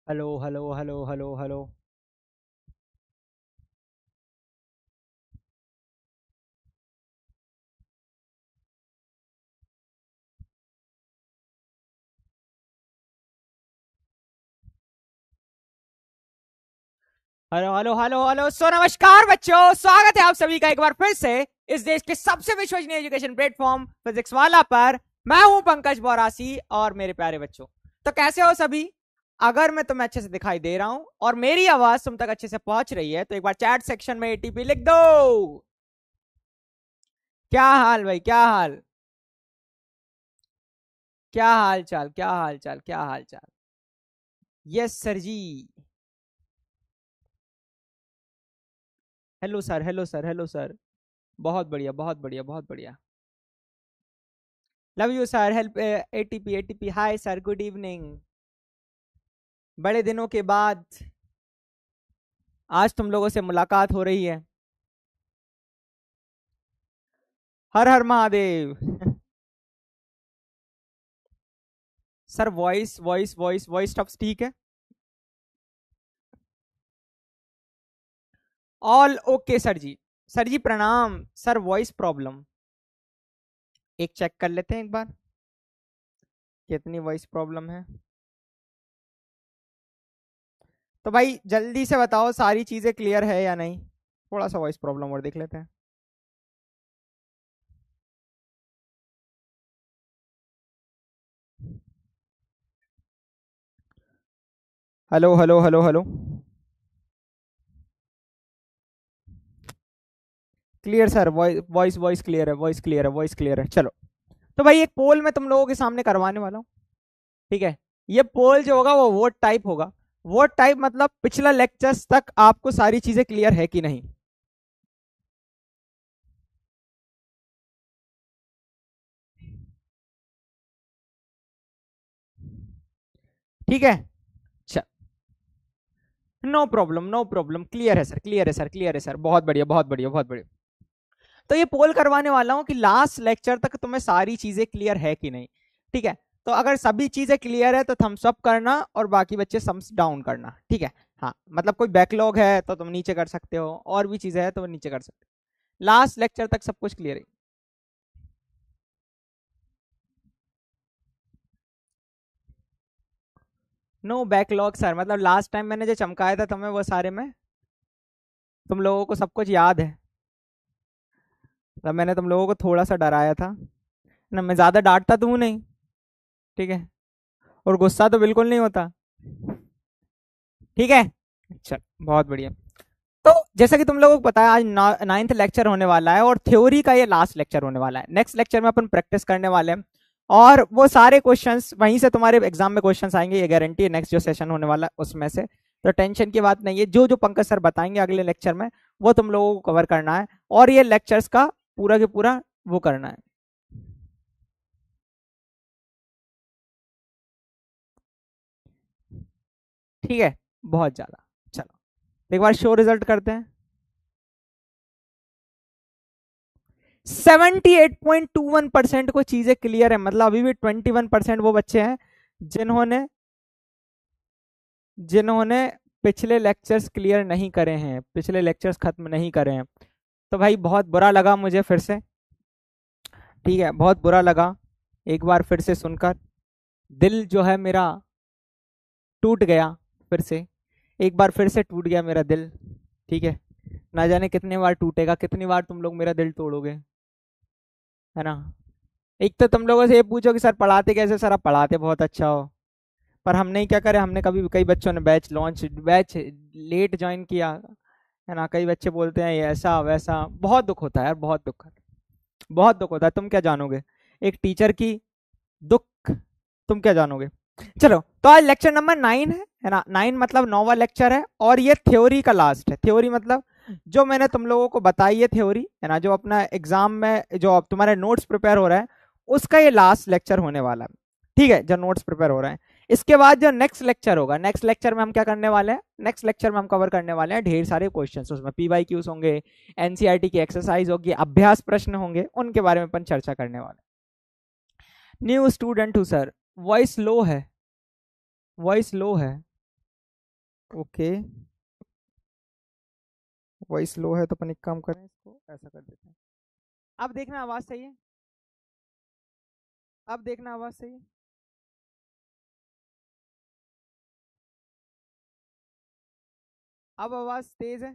Hello hello hello hello hello. Hello hello hello hello. So नमस्कार बच्चों, स्वागत है आप सभी का एक बार फिर से इस देश के सबसे विश्वसनीय एजुकेशन प्लेटफॉर्म फिजिक्स वाला पर। मैं हूं पंकज बौरासी और मेरे प्यारे बच्चों, तो कैसे हो सभी? अगर मैं तुम्हें अच्छे से दिखाई दे रहा हूं और मेरी आवाज तुम तक अच्छे से पहुंच रही है तो एक बार चैट सेक्शन में एटीपी लिख दो। क्या हाल भाई, क्या हाल? क्या हाल चाल, क्या हाल चाल, क्या हाल चाल? यस सर जी। Hello sir, hello sir, hello sir. बहुत बढ़िया, बहुत बढ़िया, बहुत बढ़िया। Love you sir. Help ATP, ATP hi sir, good evening. बड़े दिनों के बाद आज तुम लोगों से मुलाकात हो रही है। हर हर Mahadev. Sir voice voice voice voice टफ्स ठीक है? ऑल ओके सर जी। सर जी प्रणाम सर। वॉइस प्रॉब्लम एक चेक कर लेते हैं एक बार, कितनी वॉइस प्रॉब्लम है। तो भाई जल्दी से बताओ सारी चीजें क्लियर है या नहीं। थोड़ा सा वॉइस प्रॉब्लम और देख लेते हैं। Hello hello hello hello. Clear sir, voice voice voice clear है, वॉइस क्लियर है, वॉइस क्लियर है। चलो, तो भाई एक पोल मैं तुम लोगों के सामने करवाने वाला हूँ। ठीक है, ये पोल जो होगा वो वोट टाइप होगा। वोट टाइप मतलब पिछला लेक्चर्स तक आपको सारी चीजें क्लियर है कि नहीं। ठीक है, चल। No problem, no problem, clear है सर, क्लियर है सर, क्लियर है सर। बहुत बढ़िया, बहुत बढ़िया, बहुत बढ़िया। तो ये पोल करवाने वाला हूं कि लास्ट लेक्चर तक तुम्हें सारी चीजें क्लियर है कि नहीं। ठीक है, तो अगर सभी चीजें क्लियर है तो थम्स अप करना और बाकी बच्चे थम्स डाउन करना। ठीक है। हाँ मतलब कोई बैकलॉग है तो तुम नीचे कर सकते हो, और भी चीजें है तो वो नीचे कर सकते हो। लास्ट लेक्चर तक सब कुछ क्लियर है। नो बैकलॉग सर, मतलब लास्ट टाइम मैंने जो चमकाया था तुम्हें वो सारे में तुम लोगों को सब कुछ याद है। मतलब मैंने तुम लोगों को थोड़ा सा डराया था ना, मैं ज्यादा डांटता तो हूँ नहीं। ठीक है, और गुस्सा तो बिल्कुल नहीं होता। ठीक है, चल बहुत बढ़िया। तो जैसा कि तुम लोगों को पता है आज नाइन्थ लेक्चर होने वाला है और थ्योरी का ये लास्ट लेक्चर होने वाला है। नेक्स्ट लेक्चर में अपन प्रैक्टिस करने वाले हैं और वो सारे क्वेश्चंस वहीं से तुम्हारे एग्जाम में क्वेश्चंस आएंगे, ये गारंटी है। नेक्स्ट जो सेशन होने वाला है उसमें से, तो टेंशन की बात नहीं है। जो जो पंकज सर बताएंगे अगले लेक्चर में वो तुम लोगों को कवर करना है और ये लेक्चर्स का पूरा के पूरा वो करना है। ठीक है, बहुत ज्यादा। चलो एक बार शो रिजल्ट करते हैं। 78.21% को चीजें क्लियर है, मतलब अभी भी 21% वो बच्चे हैं जिन्होंने जिन्होंने पिछले लेक्चर्स क्लियर नहीं करे हैं, पिछले लेक्चर्स खत्म नहीं करे हैं। तो भाई बहुत बुरा लगा मुझे फिर से। ठीक है, बहुत बुरा लगा एक बार फिर से सुनकर। दिल जो है मेरा टूट गया फिर से, एक बार फिर से टूट गया मेरा दिल। ठीक है, ना जाने कितने बार टूटेगा, कितनी बार तुम लोग मेरा दिल तोड़ोगे, है ना। एक तो तुम लोगों से ये पूछो कि सर पढ़ाते कैसे, सर आप पढ़ाते बहुत अच्छा हो, पर हमने ही क्या करे, हमने कभी कई बच्चों ने बैच लेट ज्वाइन किया, है ना। कई बच्चे बोलते हैं ये ऐसा वैसा, बहुत दुख होता है यार, बहुत दुख, बहुत दुख होता है। तुम क्या जानोगे एक टीचर की दुख, तुम क्या जानोगे। चलो, तो आज लेक्चर नंबर 9 है ना। 9 मतलब 9वां लेक्चर है और ये थ्योरी का लास्ट है। थ्योरी मतलब जो मैंने तुम लोगों को बताई है थ्योरी, है ना, जो अपना एग्जाम में जो अब तुम्हारे नोट्स प्रिपेयर हो रहा है उसका ये लास्ट लेक्चर होने वाला है। ठीक है, जो नोट्स प्रिपेयर हो रहे हैं, इसके बाद जो नेक्स्ट लेक्चर होगा, नेक्स्ट लेक्चर में हम क्या करने वाले हैं, नेक्स्ट लेक्चर में हम कवर करने वाले हैं ढेर सारे क्वेश्चंस। उसमें पीवाईक्यूज होंगे, एनसीईआरटी की एक्सरसाइज होगी, अभ्यास प्रश्न होंगे, उनके बारे में अपन चर्चा करने वाले हैं। न्यू स्टूडेंट हूँ सर, वॉइस लो है, वॉइस लो है। ओके, वॉइस लो है तो अपन एक काम करें, इसको ऐसा कर देते हैं। अब देखना आवाज सही है, अब देखना आवाज सही है। अब आवाज तेज है।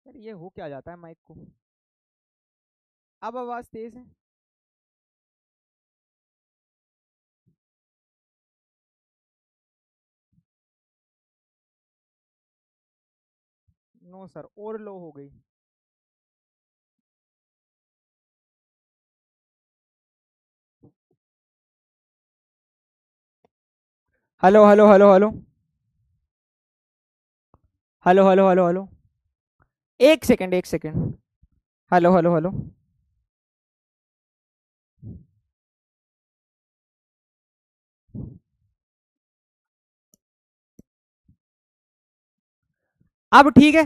यार ये हो क्या जाता है माइक को। अब आवाज तेज है। नो सर, और लो हो गई। Hello hello hello hello hello hello hello hello, एक सेकंड एक सेकंड। Hello hello hello. अब ठीक है।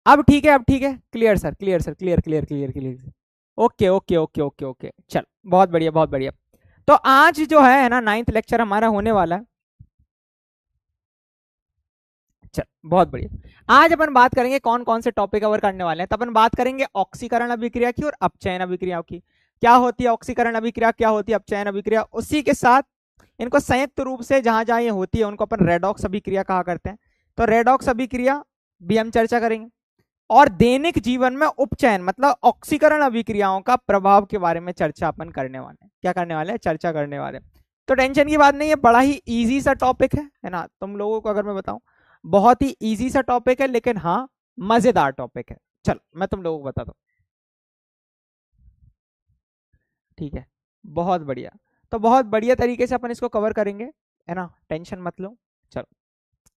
अब ठीक है, अब ठीक है, clear sir, clear sir, clear clear clear clear. Okay okay okay okay okay, चल बहुत बढ़िया बहुत बढ़िया। तो आज जो है ना, 9th लेक्चर हमारा होने वाला है। चल बहुत बढ़िया। आज अपन बात करेंगे कौन कौन से टॉपिक कवर करने वाले हैं। तो अपन बात करेंगे ऑक्सीकरण अभिक्रिया की और अपचयन अभिक्रियाओं की। क्या होती है ऑक्सीकरण अभिक्रिया, क्या होती है अपचयन अभिक्रिया, उसी के साथ इनको संयुक्त रूप से जहां जहां ये होती है उनको अपन रेडॉक्स अभिक्रिया कहा करते हैं। तो रेडॉक्स अभिक्रिया भी हम चर्चा करेंगे। और दैनिक जीवन में उपचयन मतलब ऑक्सीकरण अभिक्रियाओं का प्रभाव के बारे में चर्चा अपन करने वाले हैं। क्या करने वाले हैं, चर्चा करने वाले हैं। तो टेंशन की बात नहीं है, बड़ा ही इजी सा टॉपिक है ना। तुम लोगों को अगर मैं बताऊं, बहुत ही इजी सा टॉपिक है, लेकिन हाँ मजेदार टॉपिक है। चल मैं तुम लोगों को बताता हूँ। ठीक है, बहुत बढ़िया। तो बहुत बढ़िया तरीके से अपन इसको कवर करेंगे, है ना, टेंशन मत लो। चलो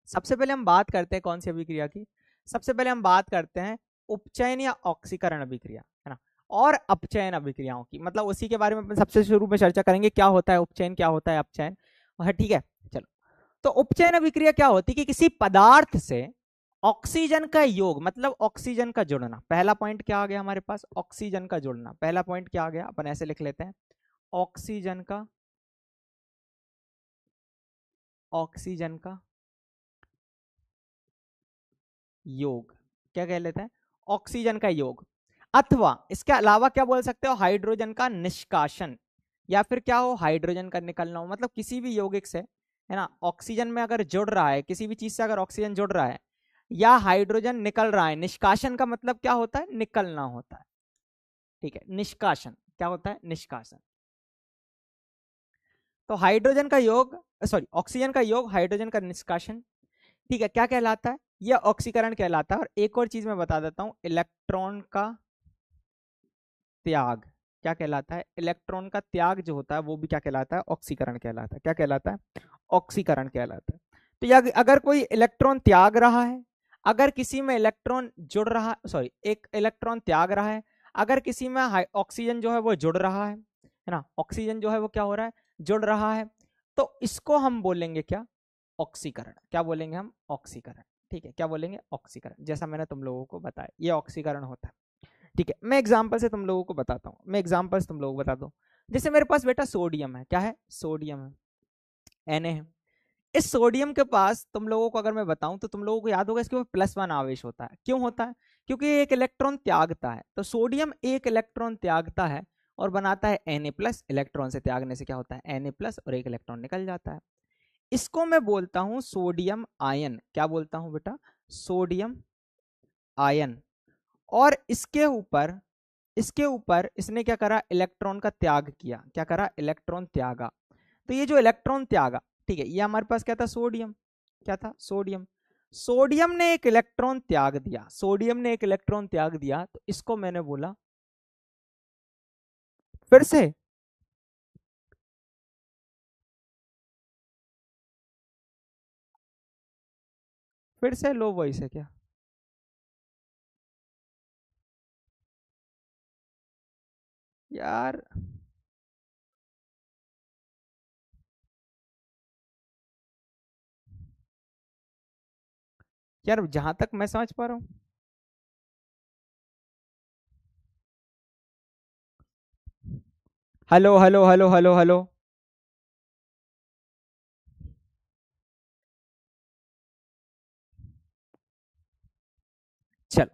सबसे पहले हम बात करते हैं कौन सी अभिक्रिया की। सबसे पहले हम बात करते हैं उपचयन या ऑक्सीकरण अभिक्रिया, है ना, और अपचयन अभिक्रियाओं की। मतलब उसी के बारे में अपन सबसे शुरू में चर्चा करेंगे, क्या होता है उपचयन, क्या होता है अपचयन। हाँ ठीक है। चलो, तो उपचयन अभिक्रिया क्या होती है कि किसी पदार्थ से ऑक्सीजन का योग मतलब ऑक्सीजन का जुड़ना। पहला पॉइंट क्या आ गया हमारे पास, ऑक्सीजन का जुड़ना। पहला पॉइंट क्या आ गया, अपन ऐसे लिख लेते हैं, ऑक्सीजन का, ऑक्सीजन का योग, क्या कह लेते हैं, ऑक्सीजन का योग। अथवा इसके अलावा क्या बोल सकते हो, हाइड्रोजन का निष्कासन, या फिर क्या हो, हाइड्रोजन का निकलना हो। मतलब किसी भी यौगिक से, है ना, ऑक्सीजन में अगर जुड़ रहा है, किसी भी चीज से अगर ऑक्सीजन जुड़ रहा है या हाइड्रोजन निकल रहा है, निष्कासन का मतलब क्या होता है, निकलना होता है। ठीक है, निष्कासन क्या होता है, निष्कासन। तो हाइड्रोजन का योग, सॉरी ऑक्सीजन का योग, हाइड्रोजन का निष्कासन, ठीक है, क्या कहलाता है, यह ऑक्सीकरण कहलाता है। और एक और चीज मैं बता देता हूं, इलेक्ट्रॉन का त्याग क्या कहलाता है, इलेक्ट्रॉन का त्याग जो होता है वो भी क्या कहलाता है, ऑक्सीकरण कहलाता है। क्या कहलाता है, ऑक्सीकरण कहलाता है। तो यह अगर कोई इलेक्ट्रॉन त्याग रहा है, अगर किसी में इलेक्ट्रॉन जुड़ रहा, सॉरी एक इलेक्ट्रॉन त्याग रहा है, अगर किसी में ऑक्सीजन जो है वो जुड़ रहा है ना, ऑक्सीजन जो है वो क्या हो रहा है, जुड़ रहा है, तो इसको हम बोलेंगे क्या, ऑक्सीकरण। क्या बोलेंगे हम, ऑक्सीकरण। ठीक है, क्या बोलेंगे, ऑक्सीकरण, जैसा मैंने तुम लोगों को बताया ये ऑक्सीकरण होता है। ठीक है, मैं एग्जांपल से तुम लोगों को बताता हूँ, मैं एग्जांपल से तुम लोगों को बताता हूँ। जैसे मेरे पास बेटा सोडियम है, क्या है, सोडियम है, Na है। इस सोडियम के पास तुम लोगों को अगर मैं बताऊं तो तुम लोगों को याद होगा इसके ऊपर +1 आवेश होता है। क्यों होता है, क्योंकि ये एक इलेक्ट्रॉन त्यागता है। तो सोडियम एक इलेक्ट्रॉन त्यागता है और बनाता है Na+। इलेक्ट्रॉन से त्यागने से क्या होता है, Na+, और एक इलेक्ट्रॉन निकल जाता है। इसको मैं बोलता हूं सोडियम आयन। क्या बोलता हूं बेटा, सोडियम आयन। और इसके ऊपर इसने क्या करा, इलेक्ट्रॉन का त्याग किया। क्या करा, इलेक्ट्रॉन त्यागा। तो ये जो इलेक्ट्रॉन त्यागा, ठीक है, ये हमारे पास क्या था, सोडियम। क्या था, सोडियम। सोडियम ने एक इलेक्ट्रॉन त्याग दिया, सोडियम ने एक इलेक्ट्रॉन त्याग दिया, तो इसको मैंने बोला, फिर से, फिर से लो वॉइस है क्या, यार। यार जहां तक मैं समझ पा रहा हूं, hello hello hello hello hello. चलो,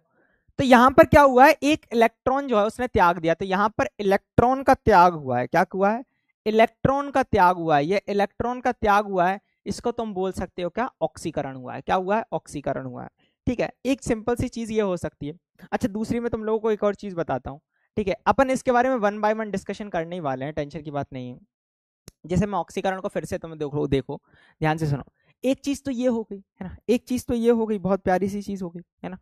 तो यहां पर क्या हुआ है, एक इलेक्ट्रॉन जो है उसने त्याग दिया, तो यहां पर इलेक्ट्रॉन का त्याग हुआ है। क्या हुआ है? इलेक्ट्रॉन का त्याग हुआ है। ये इलेक्ट्रॉन का त्याग हुआ है, इसको तुम बोल सकते हो क्या, ऑक्सीकरण हुआ है। क्या हुआ है? ऑक्सीकरण हुआ है। ठीक है, एक सिंपल सी चीज ये हो सकती है। अच्छा, दूसरी में तुम लोगों को एक और चीज बताता हूँ। ठीक है, अपन इसके बारे में वन बाय वन डिस्कशन करने ही वाले हैं, टेंशन की बात नहीं है। जैसे मैं ऑक्सीकरण को फिर से तुम देखो देखो, ध्यान से सुनो। एक चीज तो ये हो गई है ना, एक चीज तो ये हो गई, बहुत प्यारी सी चीज हो गई है ना।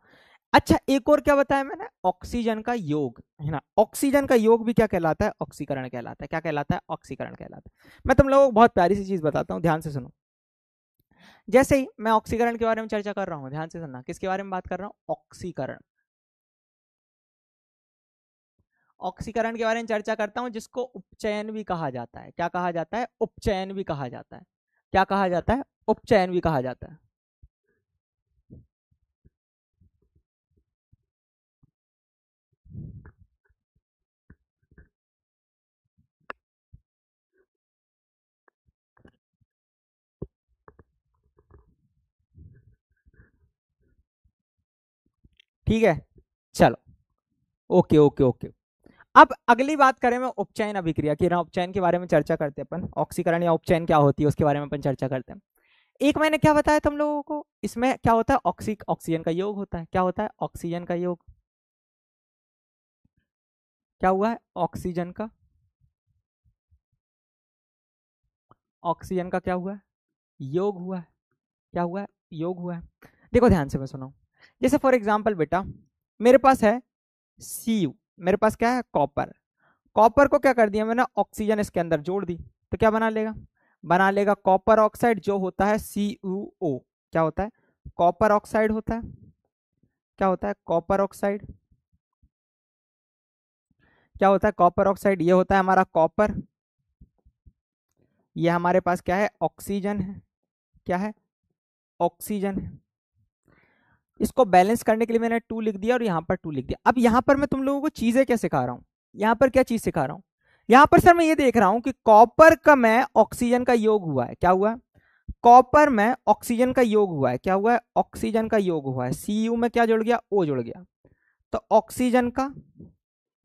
अच्छा, एक और क्या बताया मैंने, ऑक्सीजन का योग है ना। ऑक्सीजन का योग भी क्या कहलाता है? ऑक्सीकरण कहलाता है। क्या कहलाता है? ऑक्सीकरण कहलाता है। मैं तुम लोगों को बहुत प्यारी सी चीज बताता हूँ, ध्यान से सुनो। जैसे ही मैं ऑक्सीकरण के बारे में चर्चा कर रहा हूँ, ध्यान से सुनना, किसके बारे में बात कर रहा हूँ? ऑक्सीकरण। ऑक्सीकरण के बारे में चर्चा करता हूँ, जिसको उपचयन भी कहा जाता है। क्या कहा जाता है? उपचयन भी कहा जाता है। क्या कहा जाता है? उपचयन भी कहा जाता है। ठीक है, चलो, ओके ओके ओके। अब अगली बात करें, मैं उपचयन अभिक्रिया की ना, उपचयन के बारे में चर्चा करते हैं अपन। ऑक्सीकरण या उपचयन क्या होती है उसके बारे में अपन चर्चा करते हैं। एक मैंने क्या बताया तुम लोगों को, इसमें क्या होता है, ऑक्सीजन का योग होता है। क्या होता है? ऑक्सीजन का योग। क्या हुआ है? ऑक्सीजन का, ऑक्सीजन का क्या हुआ है? योग हुआ है। क्या हुआ है? योग हुआ है। देखो ध्यान से मैं सुनाऊं। जैसे फॉर एग्जाम्पल बेटा, मेरे पास है सी, मेरे पास क्या है, कॉपर। कॉपर को क्या कर दिया मैंने, ऑक्सीजन इसके अंदर जोड़ दी, तो क्या बना लेगा? बना लेगा कॉपर ऑक्साइड, जो होता है CuO। क्या होता है? कॉपर ऑक्साइड होता है। क्या होता है? Copper oxide. क्या होता है? Copper oxide. ये होता है हमारा कॉपर। ये हमारे पास क्या है? ऑक्सीजन है। क्या है? ऑक्सीजन है। इसको बैलेंस करने के लिए मैंने 2 लिख दिया और यहाँ पर 2 लिख दिया। अब यहाँ पर मैं तुम लोगों को चीजें क्या सिखा रहा हूँ, यहाँ पर क्या चीज सिखा रहा हूँ, यहाँ पर सर मैं ये देख रहा हूँ कि कॉपर का में ऑक्सीजन का योग हुआ है। क्या हुआ है? कॉपर में ऑक्सीजन का योग हुआ है। क्या हुआ है? ऑक्सीजन का योग हुआ है। Cu में क्या जुड़ गया? O जुड़ गया। तो ऑक्सीजन का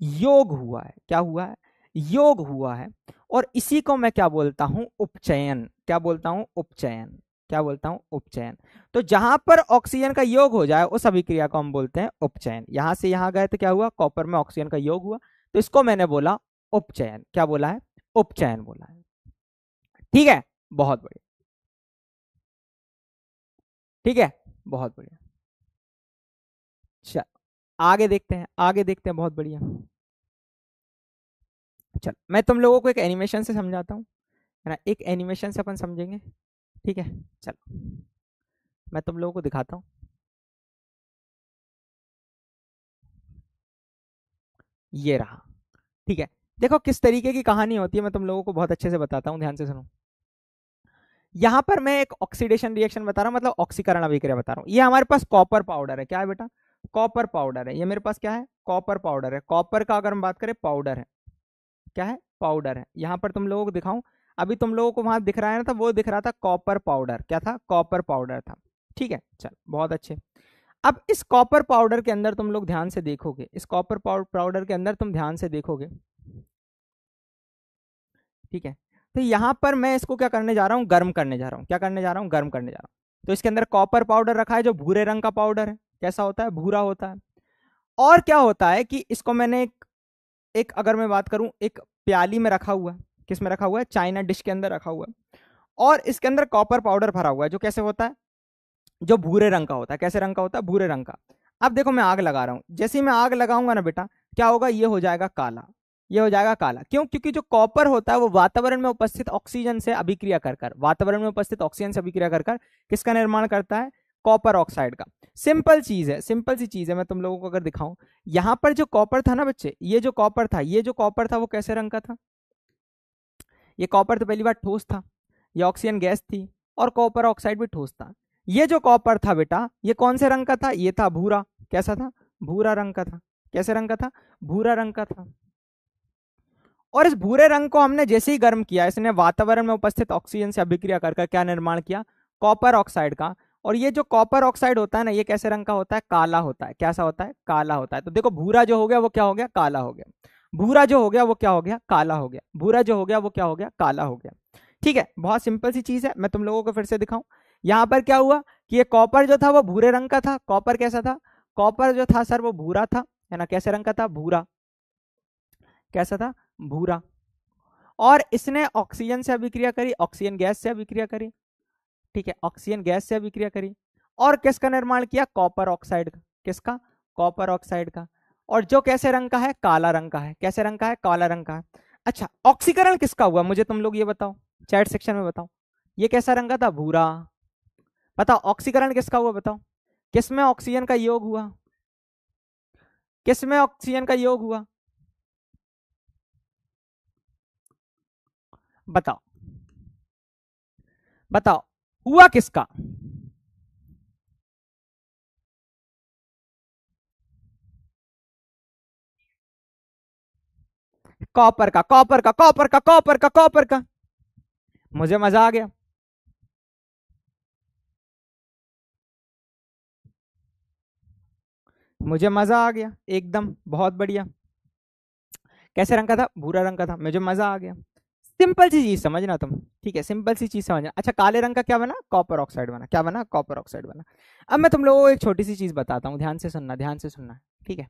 योग हुआ है। क्या हुआ है? योग हुआ है। और इसी को मैं क्या बोलता हूं? उपचयन। क्या बोलता हूं? उपचयन। क्या बोलता हूं? उपचयन। तो जहां पर ऑक्सीजन का योग हो जाए उस अभिक्रिया को हम बोलते हैं उपचयन। यहां से यहां गए तो क्या हुआ? कॉपर में ऑक्सीजन का योग हुआ, तो इसको मैंने बोला उपचयन। क्या बोला है? उपचयन बोला है। ठीक है, बहुत बढ़िया। ठीक है, बहुत बढ़िया। चल, आगे देखते हैं, आगे देखते हैं, बहुत बढ़िया। चल, मैं तुम लोगों को एक एनिमेशन से समझाता हूँ, है ना। एक एनिमेशन से अपन समझेंगे। ठीक है, चलो मैं तुम लोगों को दिखाता हूँ। ये रहा। ठीक है, देखो किस तरीके की कहानी होती है, मैं तुम लोगों को बहुत अच्छे से बताता हूँ, ध्यान से सुनो। यहाँ पर मैं एक ऑक्सीडेशन रिएक्शन बता रहा हूँ, मतलब ऑक्सीकरण अभिक्रिया बता रहा हूँ। ये हमारे पास कॉपर पाउडर है। क्या है बेटा? कॉपर पाउडर है। ये मेरे पास क्या है? कॉपर पाउडर है। कॉपर का अगर हम बात करें, पाउडर है। क्या है? पाउडर है। यहाँ पर तुम लोगों को दिखाऊं, अभी तुम लोगों को वहां दिख रहा है ना, था वो दिख रहा था कॉपर पाउडर। क्या था? कॉपर पाउडर था। ठीक है, चल बहुत अच्छे। अब इस कॉपर पाउडर के अंदर तुम लोग ध्यान से देखोगे, इस कॉपर पाउडर के अंदर तुम ध्यान से देखोगे, ठीक है। तो यहां पर मैं इसको क्या करने जा रहा हूं? गर्म करने जा रहा हूं। क्या करने जा रहा हूं? गर्म करने जा रहा हूं। तो इसके अंदर कॉपर पाउडर रखा है, जो भूरे रंग का पाउडर है। कैसा होता है? भूरा होता है। और क्या होता है कि इसको मैंने एक अगर मैं बात करूं, एक प्याली में रखा हुआ है। किस में रखा हुआ है? चाइना डिश के अंदर रखा हुआ है। और इसके अंदर कॉपर पाउडर भरा हुआ है, जो कैसे होता है? जो भूरे रंग का होता है। कैसे रंग का होता है? भूरे रंग का। अब देखो मैं आग लगा रहा हूं, जैसे ही मैं आग लगाऊंगा ना बेटा, क्या होगा? ये हो जाएगा काला। ये हो जाएगा काला। क्यों? क्योंकि जो कॉपर होता है वो वातावरण में उपस्थित ऑक्सीजन से अभिक्रिया कर कर, वातावरण में उपस्थित ऑक्सीजन से अभिक्रिया कर कर किसका निर्माण करता है? कॉपर ऑक्साइड का। सिंपल चीज है, सिंपल सी चीज है। मैं तुम लोगों को अगर दिखाऊं, यहां पर जो कॉपर था ना बच्चे, ये जो कॉपर था, ये जो कॉपर था वो कैसे रंग का था? ये कॉपर तो पहली बार ठोस था, ये ऑक्सीजन गैस थी, और कॉपर ऑक्साइड भी ठोस था। ये जो कॉपर था बेटा, ये कौन से रंग का था? ये था भूरा। कैसा था? भूरा रंग का था। कैसे रंग का था? भूरा रंग का था। और इस भूरे रंग को हमने जैसे ही गर्म किया, इसने वातावरण में उपस्थित ऑक्सीजन से अभिक्रिया कर क्या निर्माण किया, कॉपर ऑक्साइड का। और ये जो कॉपर ऑक्साइड होता है ना, ये कैसे रंग का होता है, काला होता है। कैसा होता है, काला होता है। तो देखो भूरा जो हो गया वो क्या हो गया, काला हो गया। भूरा जो हो गया वो क्या हो गया, काला हो गया। भूरा जो हो गया वो क्या हो गया, काला हो गया। ठीक है, बहुत सिंपल सी चीज है। मैं तुम लोगों को फिर से दिखाऊं, यहां पर क्या हुआ कि ये कॉपर जो था वो भूरे रंग का था। कॉपर कैसा था, कॉपर जो था सर वो भूरा था, है ना। कैसे रंग का था, भूरा। कैसा था, भूरा। और इसने ऑक्सीजन से अभिक्रिया करी, ऑक्सीजन गैस से अभिक्रिया करी। ठीक है, ऑक्सीजन गैस से अभिक्रिया करी। और किसका निर्माण किया, कॉपर ऑक्साइड का। किसका, कॉपर ऑक्साइड का। और जो कैसे रंग का है, काला रंग का है। कैसे रंग का है, काला रंग का है। अच्छा, ऑक्सीकरण किसका हुआ, मुझे तुम लोग ये बताओ, चैट सेक्शन में बताओ। ये कैसा रंग का था, भूरा। बताओ ऑक्सीकरण किसका हुआ, बताओ। किसमें ऑक्सीजन का योग हुआ, किसमें ऑक्सीजन का योग हुआ, बताओ बताओ, हुआ किसका। कॉपर का, कॉपर का, कॉपर का, कॉपर का, कॉपर का। मुझे मजा आ गया। मुझे मजा आ गया एकदम, बहुत बढ़िया। कैसे रंग का था, भूरा रंग का था। मुझे मजा आ गया। सिंपल सी चीज समझना तुम, ठीक है, सिंपल सी चीज समझना। अच्छा, काले रंग का क्या बना, कॉपर ऑक्साइड बना। क्या बना, कॉपर ऑक्साइड बना। अब मैं तुम लोगों को एक छोटी सी चीज बताता हूँ, ध्यान से सुनना, ध्यान से सुनना। ठीक है,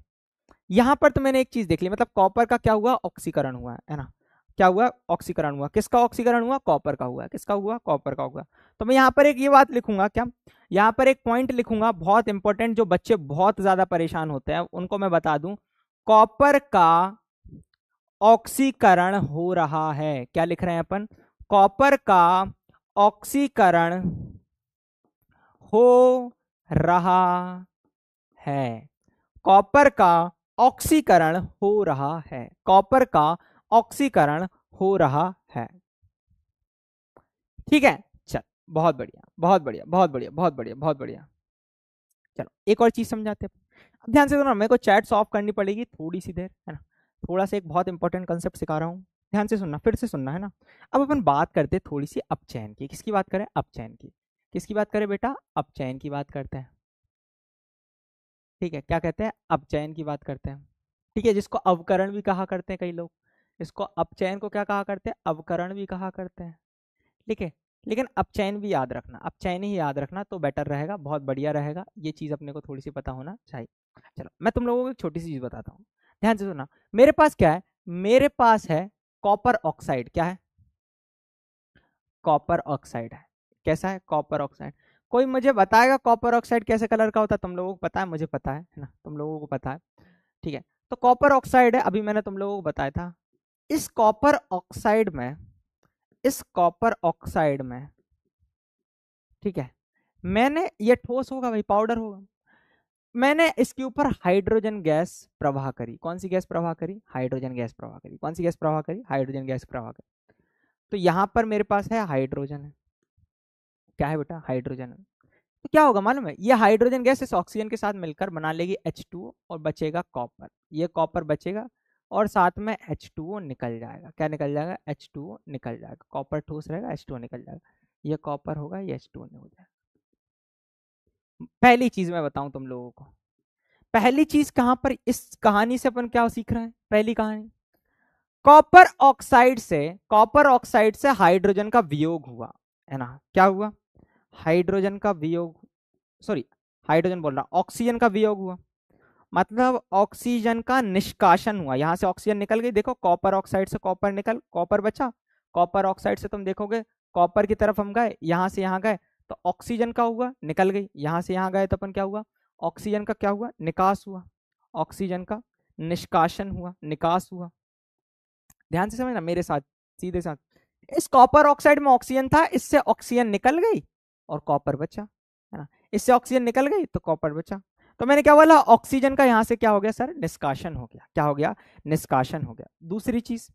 यहां पर तो मैंने एक चीज देख ली, मतलब कॉपर का क्या हुआ, ऑक्सीकरण हुआ है ना। क्या हुआ, ऑक्सीकरण हुआ। किसका ऑक्सीकरण हुआ, कॉपर का हुआ। किसका हुआ, कॉपर का हुआ। तो मैं यहाँ पर एक ये बात लिखूंगा, क्या यहाँ पर एक पॉइंट लिखूंगा बहुत इंपॉर्टेंट, जो बच्चे बहुत ज्यादा परेशान होते हैं उनको मैं बता दूं। कॉपर का ऑक्सीकरण हो रहा है। क्या लिख रहे हैं अपन, कॉपर का ऑक्सीकरण हो रहा है। कॉपर का ऑक्सीकरण हो रहा है। कॉपर का ऑक्सीकरण हो रहा है। ठीक है, चल, बहुत बढ़िया, बहुत बढ़िया, बहुत बढ़िया, बहुत बढ़िया, बहुत बढ़िया। चलो एक और चीज समझाते हैं। अब ध्यान से सुनो, मेरे को चैट ऑफ करनी पड़ेगी थोड़ी सी देर, है ना। थोड़ा सा एक बहुत इंपॉर्टेंट कंसेप्ट सिखा रहा हूँ, ध्यान से सुनना, फिर से सुनना, है ना। अब अपन बात करते हैं थोड़ी सी अपचयन की। किसकी बात करें, अपचयन की। किसकी बात करें बेटा, अपचयन की बात करते हैं। ठीक है, क्या कहते हैं, अपचयन की बात करते हैं। ठीक है, जिसको अवकरण भी कहा करते हैं कई लोग। इसको अपचयन को क्या कहा करते हैं, अवकरण भी कहा करते हैं। ठीक है, लेकिन अपचयन भी याद रखना, अपचयन ही याद रखना तो बेटर रहेगा, बहुत बढ़िया रहेगा। ये चीज़ अपने को थोड़ी सी पता होना चाहिए। चलो मैं तुम लोगों को एक छोटी सी चीज़ बताता हूँ, ध्यान से सुनना। मेरे पास क्या है, मेरे पास है कॉपर ऑक्साइड। क्या है, कॉपर ऑक्साइड है। कैसा है, कॉपर ऑक्साइड। कोई मुझे बताएगा कॉपर ऑक्साइड कैसे कलर का होता है, तुम लोगों को पता है, मुझे पता है ना, तुम लोगों को पता है। ठीक है, तो कॉपर ऑक्साइड है, अभी मैंने तुम लोगों को बताया था। इस कॉपर ऑक्साइड में, इस कॉपर ऑक्साइड में, ठीक है, मैंने, ये ठोस होगा भाई, पाउडर होगा। मैंने इसके ऊपर हाइड्रोजन गैस प्रवाह करी। कौन सी गैस प्रवाह करी, हाइड्रोजन गैस प्रवाह करी। कौन सी गैस प्रवाह करी, हाइड्रोजन गैस प्रवाह करी। तो यहां पर मेरे पास है हाइड्रोजन है। क्या है बेटा, हाइड्रोजन है। तो क्या होगा मालूम है, ये हाइड्रोजन गैस इस ऑक्सीजन के साथ मिलकर बना लेगी H2O और बचेगा कॉपर। ये कॉपर बचेगा और साथ में H2O निकल जाएगा। क्या निकल जाएगा, H2O निकल जाएगा। कॉपर ठोस रहेगा, H2O निकल जाएगा। ये कॉपर होगा, ये H2O नहीं हो जाएगा। पहली चीज मैं बताऊं तुम लोगों को, पहली चीज कहां पर, इस कहानी से अपन क्या सीख रहे हैं, पहली कहानी, कॉपर ऑक्साइड से, कॉपर ऑक्साइड से हाइड्रोजन का वियोग हुआ, है ना। क्या हुआ, हाइड्रोजन का वियोग, सॉरी, हाइड्रोजन बोल रहा, ऑक्सीजन का वियोग हुआ। मतलब ऑक्सीजन का निष्कासन हुआ, यहां से ऑक्सीजन निकल गई। देखो कॉपर ऑक्साइड से कॉपर निकल, कॉपर बचा। कॉपर ऑक्साइड से तुम देखोगे कॉपर की तरफ हम गए, यहां से यहां गए, तो ऑक्सीजन का हुआ, निकल गई। यहां से यहां गए तो अपन क्या हुआ, ऑक्सीजन का क्या हुआ, निकास हुआ। ऑक्सीजन का निष्कासन हुआ, निकास हुआ। ध्यान से समझना मेरे साथ, सीधे साथ। इस कॉपर ऑक्साइड में ऑक्सीजन था, इससे ऑक्सीजन निकल गई और कॉपर बचा, है ना। इससे ऑक्सीजन निकल गई तो कॉपर बचा। तो मैंने क्या बोला, ऑक्सीजन का यहां से क्या हो गया सर, निष्कासन हो गया। क्या हो गया, निष्कासन हो गया। दूसरी चीज,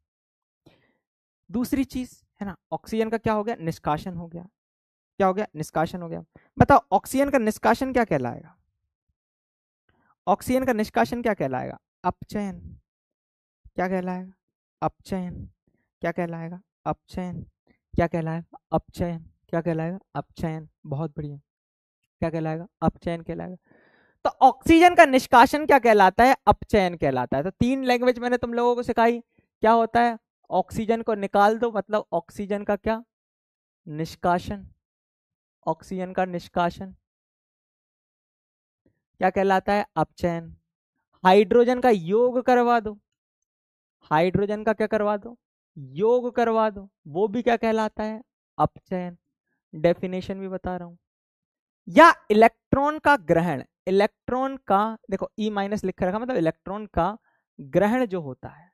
दूसरी चीज, है ना, ऑक्सीजन का क्या हो गया, निष्कासन हो गया। क्या हो गया, निष्कासन हो गया। बताओ ऑक्सीजन का निष्कासन क्या कहलाएगा, ऑक्सीजन का निष्कासन क्या कहलाएगा, अपचयन। क्या कहलाएगा, अपचयन क्या कहलाएगा? अपचयन क्या कहलाएगा? अपचयन क्या कहलाएगा? अपचयन। बहुत बढ़िया। क्या कहलाएगा? अपचयन कहलाएगा। तो ऑक्सीजन का निष्कासन क्या कहलाता है? अपचयन कहलाता है। तो 3 लैंग्वेज मैंने तुम लोगों को सिखाई। क्या होता है? ऑक्सीजन को निकाल दो, मतलब ऑक्सीजन का क्या? निष्कासन। ऑक्सीजन का निष्कासन क्या कहलाता है? अपचयन। हाइड्रोजन का योग करवा दो, हाइड्रोजन का क्या करवा दो? योग करवा दो, वो भी क्या कहलाता है? अपचयन। डेफिनेशन भी बता रहा हूं। या इलेक्ट्रॉन का ग्रहण, इलेक्ट्रॉन का देखो ई माइनस लिख रखा, मतलब इलेक्ट्रॉन का ग्रहण जो होता है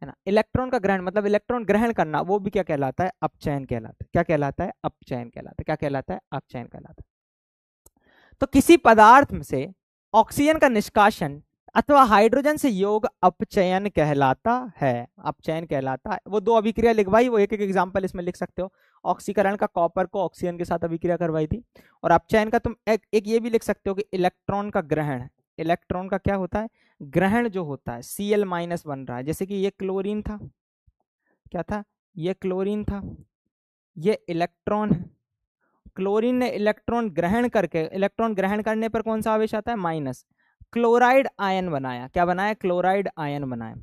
ना, इलेक्ट्रॉन का ग्रहण मतलब इलेक्ट्रॉन ग्रहण करना, वो भी क्या कहलाता है? अपचयन कहलाता है। क्या कहलाता है? अपचयन कहलाता है। क्या कहलाता है? अपचयन कहलाता है। तो किसी पदार्थ से ऑक्सीजन का निष्कासन अथवा हाइड्रोजन से योग अपचयन कहलाता है। अपचयन कहलाता है। वो 2 अभिक्रिया लिखवाई, वो एक एक एग्जांपल इसमें लिख सकते हो। ऑक्सीकरण का कॉपर को ऑक्सीजन के साथ अभिक्रिया करवाई थी, और अपचयन का तुम एक ये भी लिख सकते हो कि इलेक्ट्रॉन का ग्रहण, इलेक्ट्रॉन का क्या होता है? ग्रहण जो होता है, Cl माइनस बन रहा है। जैसे कि ये क्लोरीन था, क्या था? ये क्लोरीन था, ये इलेक्ट्रॉन है। क्लोरीन ने इलेक्ट्रॉन ग्रहण करके, इलेक्ट्रॉन ग्रहण करने पर कौन सा आवेश आता है? माइनस। क्लोराइड आयन बनाया। क्या बनाया? क्लोराइड आयन बनाया।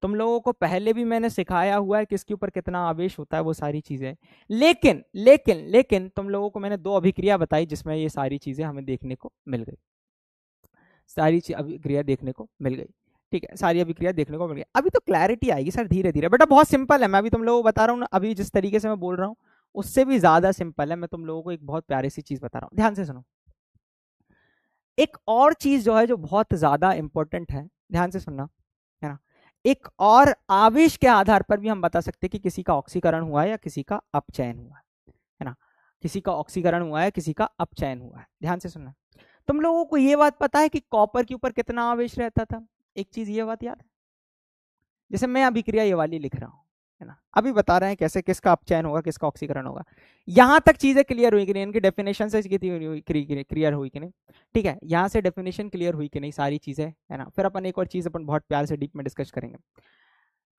तुम लोगों को पहले भी मैंने सिखाया हुआ है किसके ऊपर कितना आवेश होता है, वो सारी चीजें। लेकिन लेकिन लेकिन तुम लोगों को मैंने 2 अभिक्रिया बताई जिसमें ये सारी चीजें हमें देखने को मिल गई। सारी अभिक्रिया देखने को मिल गई। ठीक है, सारी अभिक्रिया देखने को मिल गई। अभी तो क्लैरिटी आएगी सर धीरे धीरे। बेटा बहुत सिंपल है, मैं अभी तुम लोगों को बता रहा हूँ ना, अभी जिस तरीके से मैं बोल रहा हूँ उससे भी ज्यादा सिंपल है। मैं तुम लोगों को एक बहुत प्यारी सी चीज बता रहा हूँ, ध्यान से सुनो। एक और चीज जो है जो बहुत ज्यादा इंपॉर्टेंट है, ध्यान से सुनना, है ना। एक और आवेश के आधार पर भी हम बता सकते हैं कि किसी का ऑक्सीकरण हुआ है या किसी का अपचयन हुआ है ना। किसी का ऑक्सीकरण हुआ है, किसी का अपचयन हुआ है। ध्यान से सुनना। तुम लोगों को ये बात पता है कि कॉपर के ऊपर कितना आवेश रहता था? एक चीज ये बात याद है? जैसे मैं अभिक्रिया ये वाली लिख रहा हूँ, है ना, अभी बता रहे हैं कैसे किसका अपचयन होगा, किसका ऑक्सीकरण होगा। यहां तक चीजें क्लियर हुई कि नहीं? इनकी डेफिनेशन से क्लियर हुई कि नहीं? ठीक है, यहां से डेफिनेशन क्लियर हुई कि नहीं? सारी चीजें, है ना। फिर अपन एक और चीज अपन बहुत प्यार से डीप में डिस्कस करेंगे।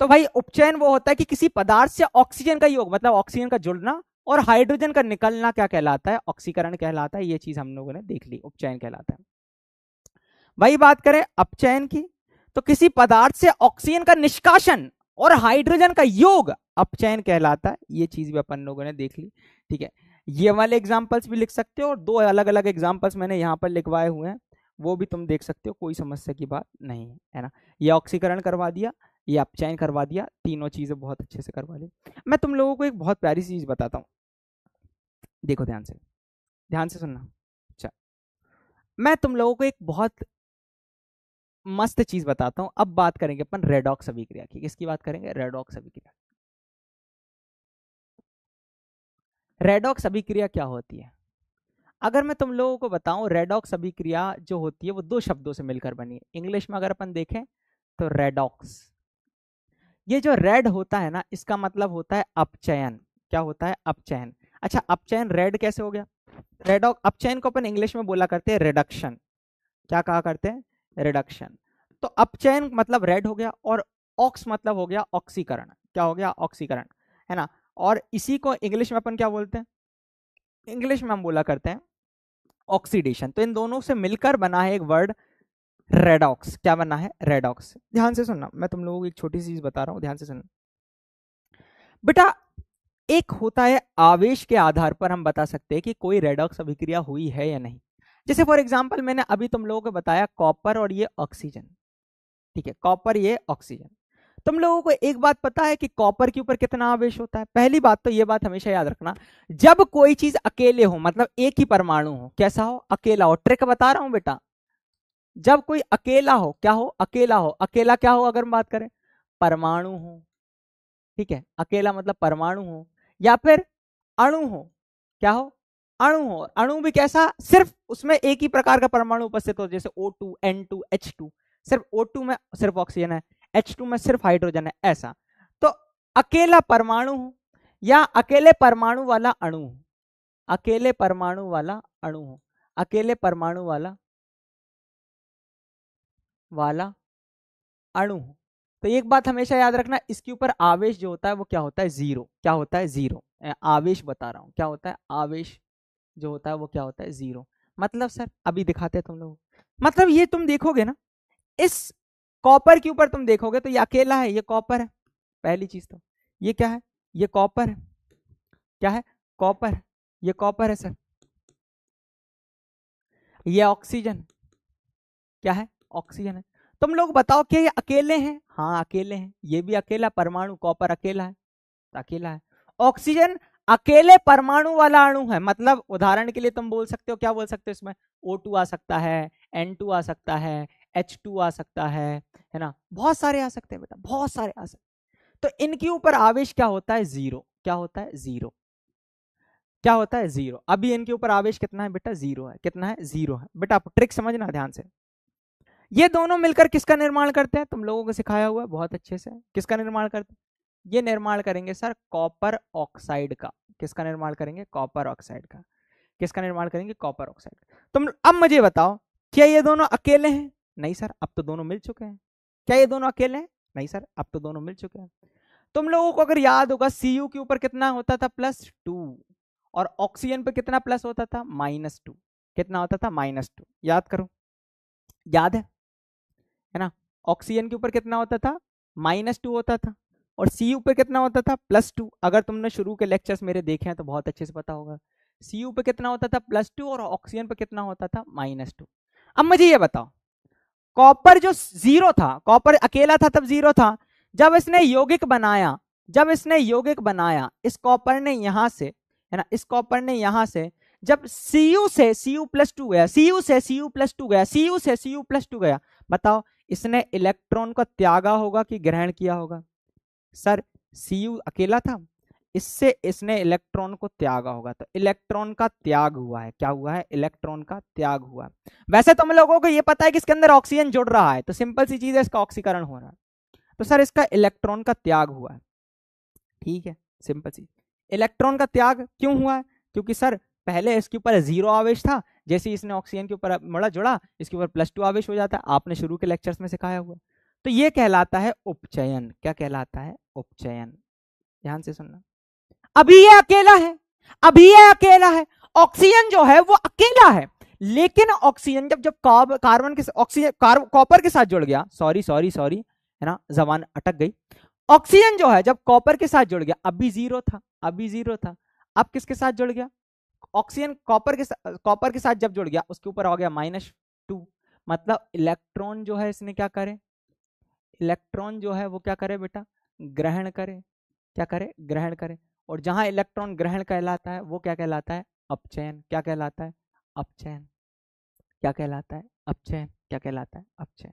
तो भाई उपचयन वो होता है कि किसी पदार्थ से ऑक्सीजन का योग, मतलब ऑक्सीजन का जुड़ना, और हाइड्रोजन का निकलना क्या कहलाता है? ऑक्सीकरण कहलाता है। ये चीज हम लोगों ने देख ली, उपचयन कहलाता है। वही बात करें अपचयन की, तो किसी पदार्थ से ऑक्सीजन का निष्कासन और हाइड्रोजन का योग अपचयन कहलाता है। ये चीज भी अपन लोगों ने देख ली। ठीक है, ये वाले एग्जांपल्स भी लिख सकते हो, और 2 अलग अलग एग्जांपल्स मैंने यहाँ पर लिखवाए हुए हैं, वो भी तुम देख सकते हो, कोई समस्या की बात नहीं है ना। ये ऑक्सीकरण करवा दिया, ये अपचयन करवा दिया, तीनों चीजें बहुत अच्छे से करवा ली। मैं तुम लोगों को एक बहुत प्यारी सी चीज बताता हूँ, देखो ध्यान से सुनना। अच्छा, मैं तुम लोगों को एक बहुत मस्त चीज बताता हूं। अब बात करेंगे अपन रेडॉक्स अभिक्रिया की। किसकी बात करेंगे? रेडॉक्स अभिक्रिया। रेडॉक्स अभिक्रिया क्या होती है? अगर मैं तुम लोगों को बताऊं, रेडॉक्स अभिक्रिया जो होती है वो 2 शब्दों से मिलकर बनी है। इंग्लिश में अगर अपन देखें तो रेडॉक्स, ये जो रेड होता है ना, इसका मतलब होता है अपचयन। क्या होता है? अपचयन। अच्छा, अपचयन रेड कैसे हो गया? रेडॉक्स अपचयन को अपन इंग्लिश में बोला करते हैं रिडक्शन। क्या कहा करते हैं? रिडक्शन। तो अपचयन मतलब रेड हो गया, और ऑक्स मतलब हो गया ऑक्सीकरण। क्या हो गया? ऑक्सीकरण, है ना। और इसी को इंग्लिश में अपन क्या बोलते हैं? इंग्लिश में हम बोला करते हैं ऑक्सीडेशन। तो इन दोनों से मिलकर बना है एक वर्ड रेडॉक्स। क्या बना है? रेडॉक्स। ध्यान से सुनना, मैं तुम लोगों को एक छोटी सी चीज बता रहा हूं, ध्यान से सुनना बेटा। एक होता है आवेश के आधार पर हम बता सकते हैं कि कोई रेडॉक्स अभिक्रिया हुई है या नहीं। जैसे फॉर एग्जांपल मैंने अभी तुम लोगों को बताया कॉपर और ये ऑक्सीजन। ठीक है, कॉपर ये ऑक्सीजन। तुम लोगों को एक बात पता है कि कॉपर के ऊपर कितना आवेश होता है? पहली बात तो ये बात हमेशा याद रखना, जब कोई चीज अकेले हो, मतलब एक ही परमाणु हो, कैसा हो? अकेला हो। ट्रिक बता रहा हूं बेटा, जब कोई अकेला हो, क्या हो? अकेला हो। अकेला क्या हो अगर हम बात करें? परमाणु हो। ठीक है, अकेला मतलब परमाणु हो, या फिर अणु हो। क्या हो? अणु हो। अणु भी कैसा? सिर्फ उसमें एक ही प्रकार का परमाणु उपस्थित हो, जैसे O2 N2 H2। सिर्फ O2 में सिर्फ ऑक्सीजन है, H2 में सिर्फ हाइड्रोजन है, ऐसा। तो अकेला परमाणु हो, या अकेले परमाणु वाला अणु हो। अकेले परमाणु वाला अणु हो, अकेले परमाणु वाला अणु हो। तो एक बात हमेशा याद रखना, इसके ऊपर आवेश जो होता है वो क्या होता है, जीरो। क्या होता है, जीरो। आवेश बता रहा हूँ, क्या होता है, आवेश जो होता है वो क्या होता है, जीरो। मतलब सर अभी दिखाते हैं तुम लोग, मतलब ये तुम देखोगे ना, इस कॉपर के ऊपर तुम देखोगे तो ये अकेला है, ये कॉपर है पहली चीज। तो ये क्या है, ये कॉपर है। क्या है, कॉपर। ये कॉपर है सर। ये ऑक्सीजन। क्या है, ऑक्सीजन है। तुम लोग बताओ कि ये अकेले हैं, हाँ अकेले हैं, ये भी अकेला परमाणु, कॉपर अकेला है, अकेला है। ऑक्सीजन अकेले परमाणु वाला अणु है, मतलब उदाहरण के लिए तुम बोल सकते हो, क्या बोल सकते हो इसमें, O2 आ सकता है, N2 आ सकता है, H2 आ सकता है ना, बहुत सारे आ सकते हैं बेटा, बहुत सारे आ सकते हैं। तो इनके ऊपर आवेश क्या होता है, जीरो। क्या होता है, जीरो। क्या होता है, जीरो। अभी इनके ऊपर आवेश कितना है बेटा, जीरो है। कितना है, जीरो है। बेटा आप ट्रिक समझना ध्यान से। ये दोनों मिलकर किसका निर्माण करते हैं, तुम लोगों को सिखाया हुआ है बहुत अच्छे से, किसका निर्माण करते हैं, ये निर्माण करेंगे सर कॉपर ऑक्साइड का। किसका निर्माण करेंगे, कॉपर ऑक्साइड का। किसका निर्माण करेंगे, कॉपर ऑक्साइड। तुम अब मुझे बताओ, क्या ये दोनों अकेले हैं, नहीं सर अब तो दोनों मिल चुके हैं। क्या ये दोनों अकेले हैं, नहीं सर अब तो दोनों मिल चुके हैं। तुम लोगों को अगर याद होगा, Cu के ऊपर कितना होता था, +2, और ऑक्सीजन पे कितना प्लस होता था, -2। कितना होता था, -2। याद करो, याद है ना। ऑक्सीजन के ऊपर कितना होता था, -2 होता था, और Cu पे कितना होता था, +2। अगर तुमने शुरू के लेक्चर्स मेरे देखे हैं तो बहुत अच्छे से पता होगा, Cu पे कितना होता था, +2, और ऑक्सीजन पे कितना होता था, -2। अब मुझे ये बताओ, कॉपर जो जीरो था, कॉपर अकेला था तब जीरो था, जब इसने यौगिक बनाया, जब इसने यौगिक बनाया, इस कॉपर ने यहां से, है ना, इस कॉपर ने यहां से, जब Cu से Cu+2 गया, Cu से Cu+2 गया, Cu से Cu+2 गया, बताओ इसने इलेक्ट्रॉन को त्यागा होगा कि ग्रहण किया होगा, सर Cu अकेला था, इससे इसने इलेक्ट्रॉन को त्यागा होगा, तो इलेक्ट्रॉन का त्याग हुआ है। क्या हुआ है, इलेक्ट्रॉन का त्याग हुआ है। वैसे तुम लोगों को ये पता है कि इसके अंदर ऑक्सीजन जुड़ रहा है, तो सिंपल सी चीज है, इसका ऑक्सीकरण हो रहा है, तो सर इसका इलेक्ट्रॉन का त्याग हुआ है। ठीक है, सिंपल सी। इलेक्ट्रॉन का त्याग क्यों हुआ है, क्योंकि सर पहले इसके ऊपर जीरो आवेश था, जैसे इसने ऑक्सीजन के ऊपर मड़ा जुड़ा, इसके ऊपर +2 आवेश हो जाता है, आपने शुरू के लेक्चर्स में सिखाया हुआ। तो ये कहलाता है उपचयन। क्या कहलाता है, उपचयन। ध्यान से सुनना, अभी ये अकेला है, अभी ये अकेला है, ऑक्सीजन जो है वो अकेला है, लेकिन ऑक्सीजन जब जब कार्बन के ऑक्सीजन कॉपर के साथ जुड़ गया, सॉरी सॉरी सॉरी, है ना, जबान अटक गई। ऑक्सीजन जो है जब कॉपर के साथ जुड़ गया, अभी जीरो था, अभी जीरो था, अब किसके साथ जुड़ गया, ऑक्सीजन कॉपर के साथ जब जुड़ गया, उसके ऊपर हो गया -2। मतलब इलेक्ट्रॉन जो है इसने क्या करे, इलेक्ट्रॉन जो है वो क्या करे बेटा, ग्रहण करे। क्या करे, ग्रहण करे। और जहां इलेक्ट्रॉन ग्रहण कहलाता है वो क्या कहलाता है, अपचयन। क्या कहलाता है, अपचयन। क्या कहलाता है, अपचयन। क्या कहलाता है, अपचयन।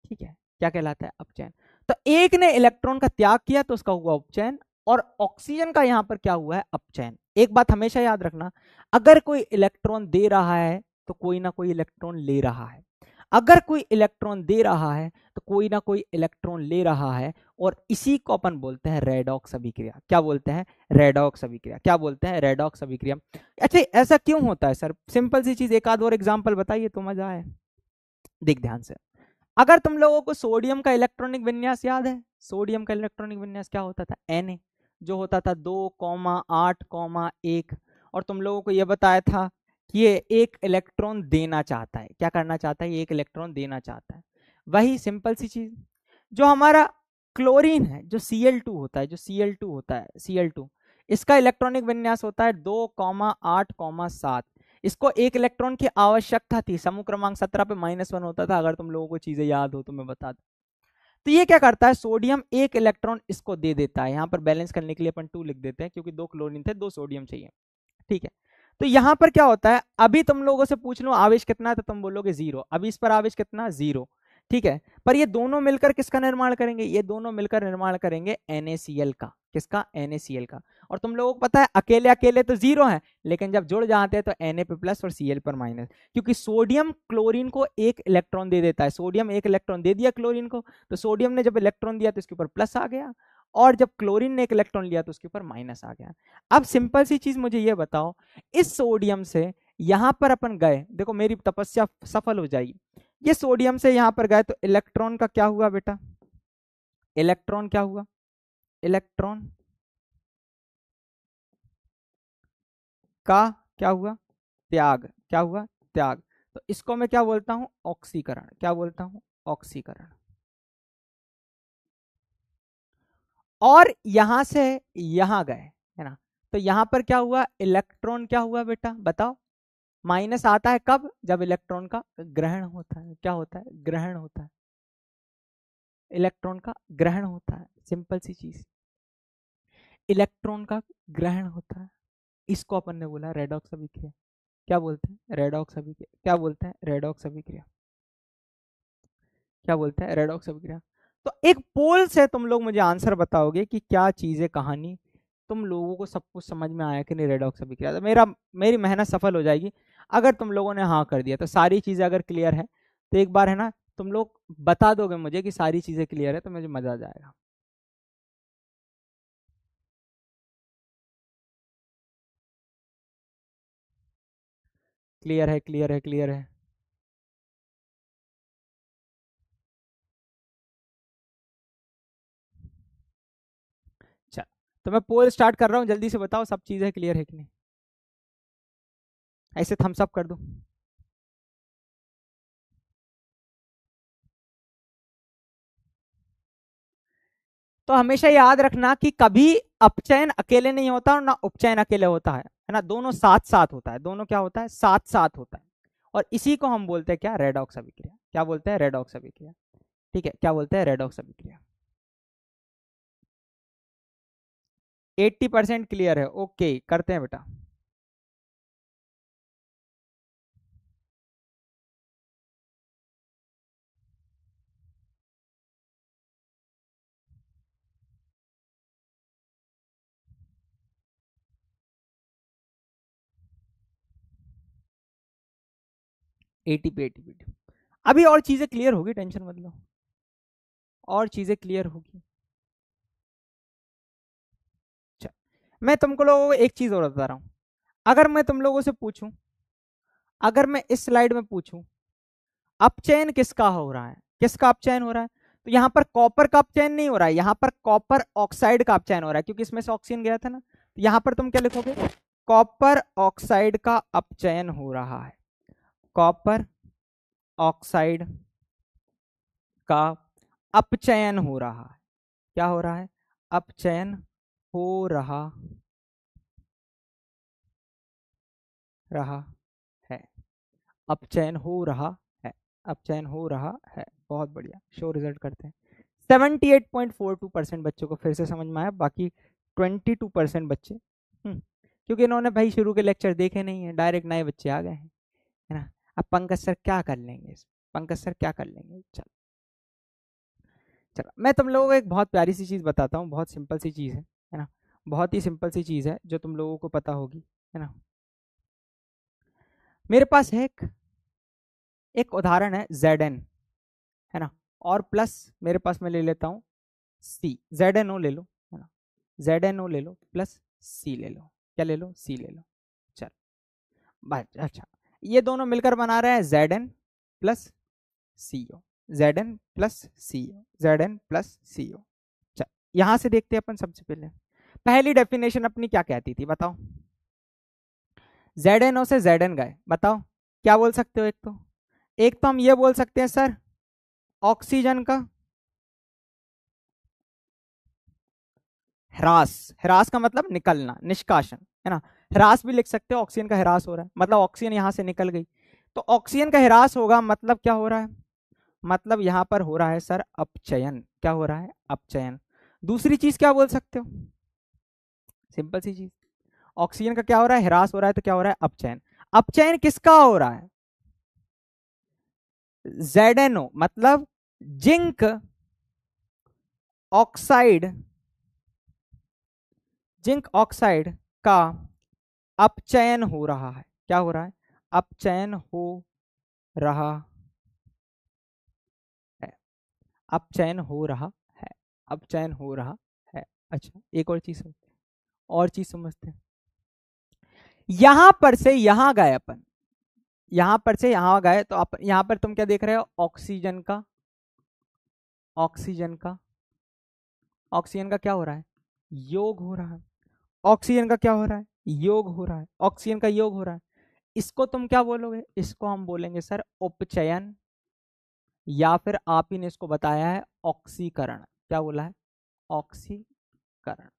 ठीक है, क्या कहलाता है, अपचयन। तो एक ने इलेक्ट्रॉन का त्याग किया तो उसका हुआ उपचयन, और ऑक्सीजन का यहां पर क्या हुआ है, अपचयन। एक बात हमेशा याद रखना, अगर कोई इलेक्ट्रॉन दे रहा है तो कोई ना कोई इलेक्ट्रॉन ले रहा है, अगर कोई इलेक्ट्रॉन दे रहा है तो कोई ना कोई इलेक्ट्रॉन ले रहा है, और इसी को अपन बोलते हैं रेडॉक्स अभिक्रिया। क्या बोलते हैं, रेडॉक्स अभिक्रिया। क्या बोलते हैं, रेडॉक्स अभिक्रिया। अच्छा ऐसा क्यों होता है सर, सिंपल सी चीज, एक आध और एग्जांपल बताइए तो मजा आए। देख ध्यान से, अगर तुम लोगों को सोडियम का इलेक्ट्रॉनिक विन्यास याद है, सोडियम का इलेक्ट्रॉनिक विन्यास क्या होता था, Na, जो होता था 2,8,1, और तुम लोगों को यह बताया था कि ये एक इलेक्ट्रॉन देना चाहता है। क्या करना चाहता है, ये एक इलेक्ट्रॉन देना चाहता है। वही सिंपल सी चीज, जो हमारा क्लोरीन है, जो Cl2 होता है, जो Cl2 होता है, Cl2, इसका इलेक्ट्रॉनिक विन्यास होता है 2,8,7। इसको एक इलेक्ट्रॉन की आवश्यकता थी, समूह क्रमांक 17 पे -1 होता था, अगर तुम लोगों को चीजें याद हो तो मैं बता दूं। तो ये क्या करता है, सोडियम एक इलेक्ट्रॉन इसको दे देता है, यहाँ पर बैलेंस करने के लिए अपन 2 लिख देते हैं, क्योंकि 2 क्लोरीन थे, 2 सोडियम चाहिए। ठीक है, तो यहाँ पर क्या होता है, अभी तुम लोगों से पूछ लो आवेश कितना है तो तुम बोलोगे 0, अभी इस पर आवेश कितना, 0। ठीक है, पर ये दोनों मिलकर किसका निर्माण करेंगे, ये दोनों मिलकर निर्माण करेंगे NaCl का। किसका, NaCl का। और तुम लोगों को पता है अकेले अकेले तो 0 है, लेकिन जब जुड़ जाते हैं तो Na पे प्लस और Cl पर माइनस, क्योंकि सोडियम क्लोरीन को एक इलेक्ट्रॉन दे देता है, सोडियम एक इलेक्ट्रॉन दे दिया क्लोरीन को, तो सोडियम ने जब इलेक्ट्रॉन दिया तो इसके ऊपर प्लस आ गया, और जब क्लोरीन ने एक इलेक्ट्रॉन लिया तो उसके ऊपर माइनस आ गया। अब सिंपल सी चीज मुझे ये बताओ, इस सोडियम से यहां पर अपन गए, देखो मेरी तपस्या सफल हो जाएगी, ये सोडियम से यहां पर गए तो इलेक्ट्रॉन का क्या हुआ बेटा, इलेक्ट्रॉन क्या हुआ, इलेक्ट्रॉन का क्या हुआ, त्याग, क्या हुआ, त्याग। तो इसको मैं क्या बोलता हूं, ऑक्सीकरण, क्या बोलता हूं, ऑक्सीकरण। और यहां से यहां गए, है ना, तो यहां पर क्या हुआ, इलेक्ट्रॉन क्या हुआ बेटा बताओ, माइनस आता है कब, जब इलेक्ट्रॉन का ग्रहण होता है, क्या होता है, ग्रहण होता है, इलेक्ट्रॉन का ग्रहण होता है, सिंपल सी चीज, इलेक्ट्रॉन का ग्रहण होता है। इसको अपन ने बोला रेडॉक्स अभिक्रिया, क्या बोलते हैं, रेडॉक्स अभिक्रिया, क्या बोलते हैं, रेडॉक्स अभिक्रिया, क्या बोलते हैं, रेडॉक्स अभिक्रिया। तो एक पोल से तुम लोग मुझे आंसर बताओगे कि क्या चीज है, कहानी, तुम लोगों को सब कुछ समझ में आया कि नहीं रेडॉक्स अभिक्रिया, तो मेरी मेहनत सफल हो जाएगी अगर तुम लोगों ने हाँ कर दिया। तो सारी चीजें अगर क्लियर है तो एक बार है ना तुम लोग बता दोगे मुझे कि सारी चीजें क्लियर है, तो मुझे मजा आ जाएगा। क्लियर है, क्लियर है, क्लियर है। चल, तो मैं पोल स्टार्ट कर रहा हूँ, जल्दी से बताओ सब चीजें क्लियर है कि नहीं, ऐसे थम्स अप कर दो। तो हमेशा याद रखना कि कभी अपचयन अकेले नहीं होता और ना उपचयन अकेले होता है ना, दोनों साथ साथ होता है, दोनों क्या होता है, साथ साथ होता है। और इसी को हम बोलते हैं क्या, रेडॉक्स अभिक्रिया, क्या बोलते हैं, रेडॉक्स अभिक्रिया। ठीक है, क्या बोलते हैं, रेडॉक्स अभिक्रिया। 80% क्लियर है, ओके करते हैं बेटा। 80 पे 80 पे। अभी और चीजें क्लियर होगी, टेंशन मत लो, और चीजें क्लियर होगी। अच्छा, मैं तुमको लोगों को एक चीज और बता रहा हूं, अगर मैं तुम लोगों से पूछूं, अगर मैं इस स्लाइड में पूछूं अपचयन किसका हो रहा है, किसका अपचयन हो रहा है, तो यहाँ पर कॉपर का अपचयन नहीं हो रहा है, यहाँ पर कॉपर ऑक्साइड का अपचयन हो रहा है, क्योंकि इसमें से ऑक्सीजन गया था ना, तो यहाँ पर तुम क्या लिखोगे, कॉपर ऑक्साइड का अपचयन हो रहा है, कॉपर ऑक्साइड का अपचयन हो रहा है, क्या हो रहा है, अपचयन हो रहा है, अपचयन हो रहा है, अपचयन हो रहा है। बहुत बढ़िया, शो रिजल्ट करते हैं। 78.42% बच्चों को फिर से समझ में आया, बाकी 22% बच्चे क्योंकि इन्होंने भाई शुरू के लेक्चर देखे नहीं है, डायरेक्ट नए बच्चे आ गए हैं, है ना। अब पंकज सर क्या कर लेंगे, पंकज सर क्या कर लेंगे। चलो चलो, मैं तुम लोगों को एक बहुत प्यारी सी चीज़ बताता हूँ, बहुत सिंपल सी चीज़ है ना, बहुत ही सिंपल सी चीज़ है जो तुम लोगों को पता होगी, है ना। मेरे पास है एक उदाहरण है Zn, है ना, और प्लस मेरे पास मैं ले लेता हूँ सी, ZnO ले लो, है ना, ZnO ले लो प्लस सी ले लो, क्या ले लो, सी ले लो। चल बस, अच्छा, ये दोनों मिलकर बना रहे हैं Zn plus CO, Zn plus CO, Zn plus CO। चल यहां से देखते हैं अपन, सबसे पहले पहली डेफिनेशन अपनी क्या कहती थी बताओ, ZnO से Zn गए, बताओ क्या बोल सकते हो, एक तो हम ये बोल सकते हैं सर ऑक्सीजन का ह्रास, ह्रास का मतलब निकलना, निष्कासन, है ना, ह्रास भी लिख सकते हो, ऑक्सीजन का ह्रास हो रहा है मतलब ऑक्सीजन यहां से निकल गई, तो ऑक्सीजन का ह्रास होगा मतलब क्या हो रहा है, मतलब यहां पर हो रहा है सर अपचयन, क्या हो रहा है, अपचयन। दूसरी चीज क्या बोल सकते हो, सिंपल सी चीज, ऑक्सीजन का क्या हो रहा है, ह्रास हो रहा है, तो क्या हो रहा है, अपचयन। अपचयन किसका हो रहा है, ZnO मतलब जिंक ऑक्साइड, जिंक ऑक्साइड का अपचयन हो रहा है, क्या हो रहा है, अपचयन हो रहा है, अपचयन हो रहा है, अपचयन हो रहा है। अच्छा एक और चीज समझते हैं, और चीज समझते हैं, यहां पर से यहां गए अपन, यहां पर से यहां गए तो आप यहां पर तुम क्या देख रहे हो, ऑक्सीजन का, ऑक्सीजन का ऑक्सीजन का क्या हो रहा है, योग हो रहा है। ऑक्सीजन का क्या हो रहा है, योग हो रहा है। ऑक्सीजन का योग हो रहा है। इसको तुम क्या बोलोगे, इसको हम बोलेंगे सर उपचयन, या फिर आप ही ने इसको बताया है ऑक्सीकरण। क्या बोला है, ऑक्सीकरण।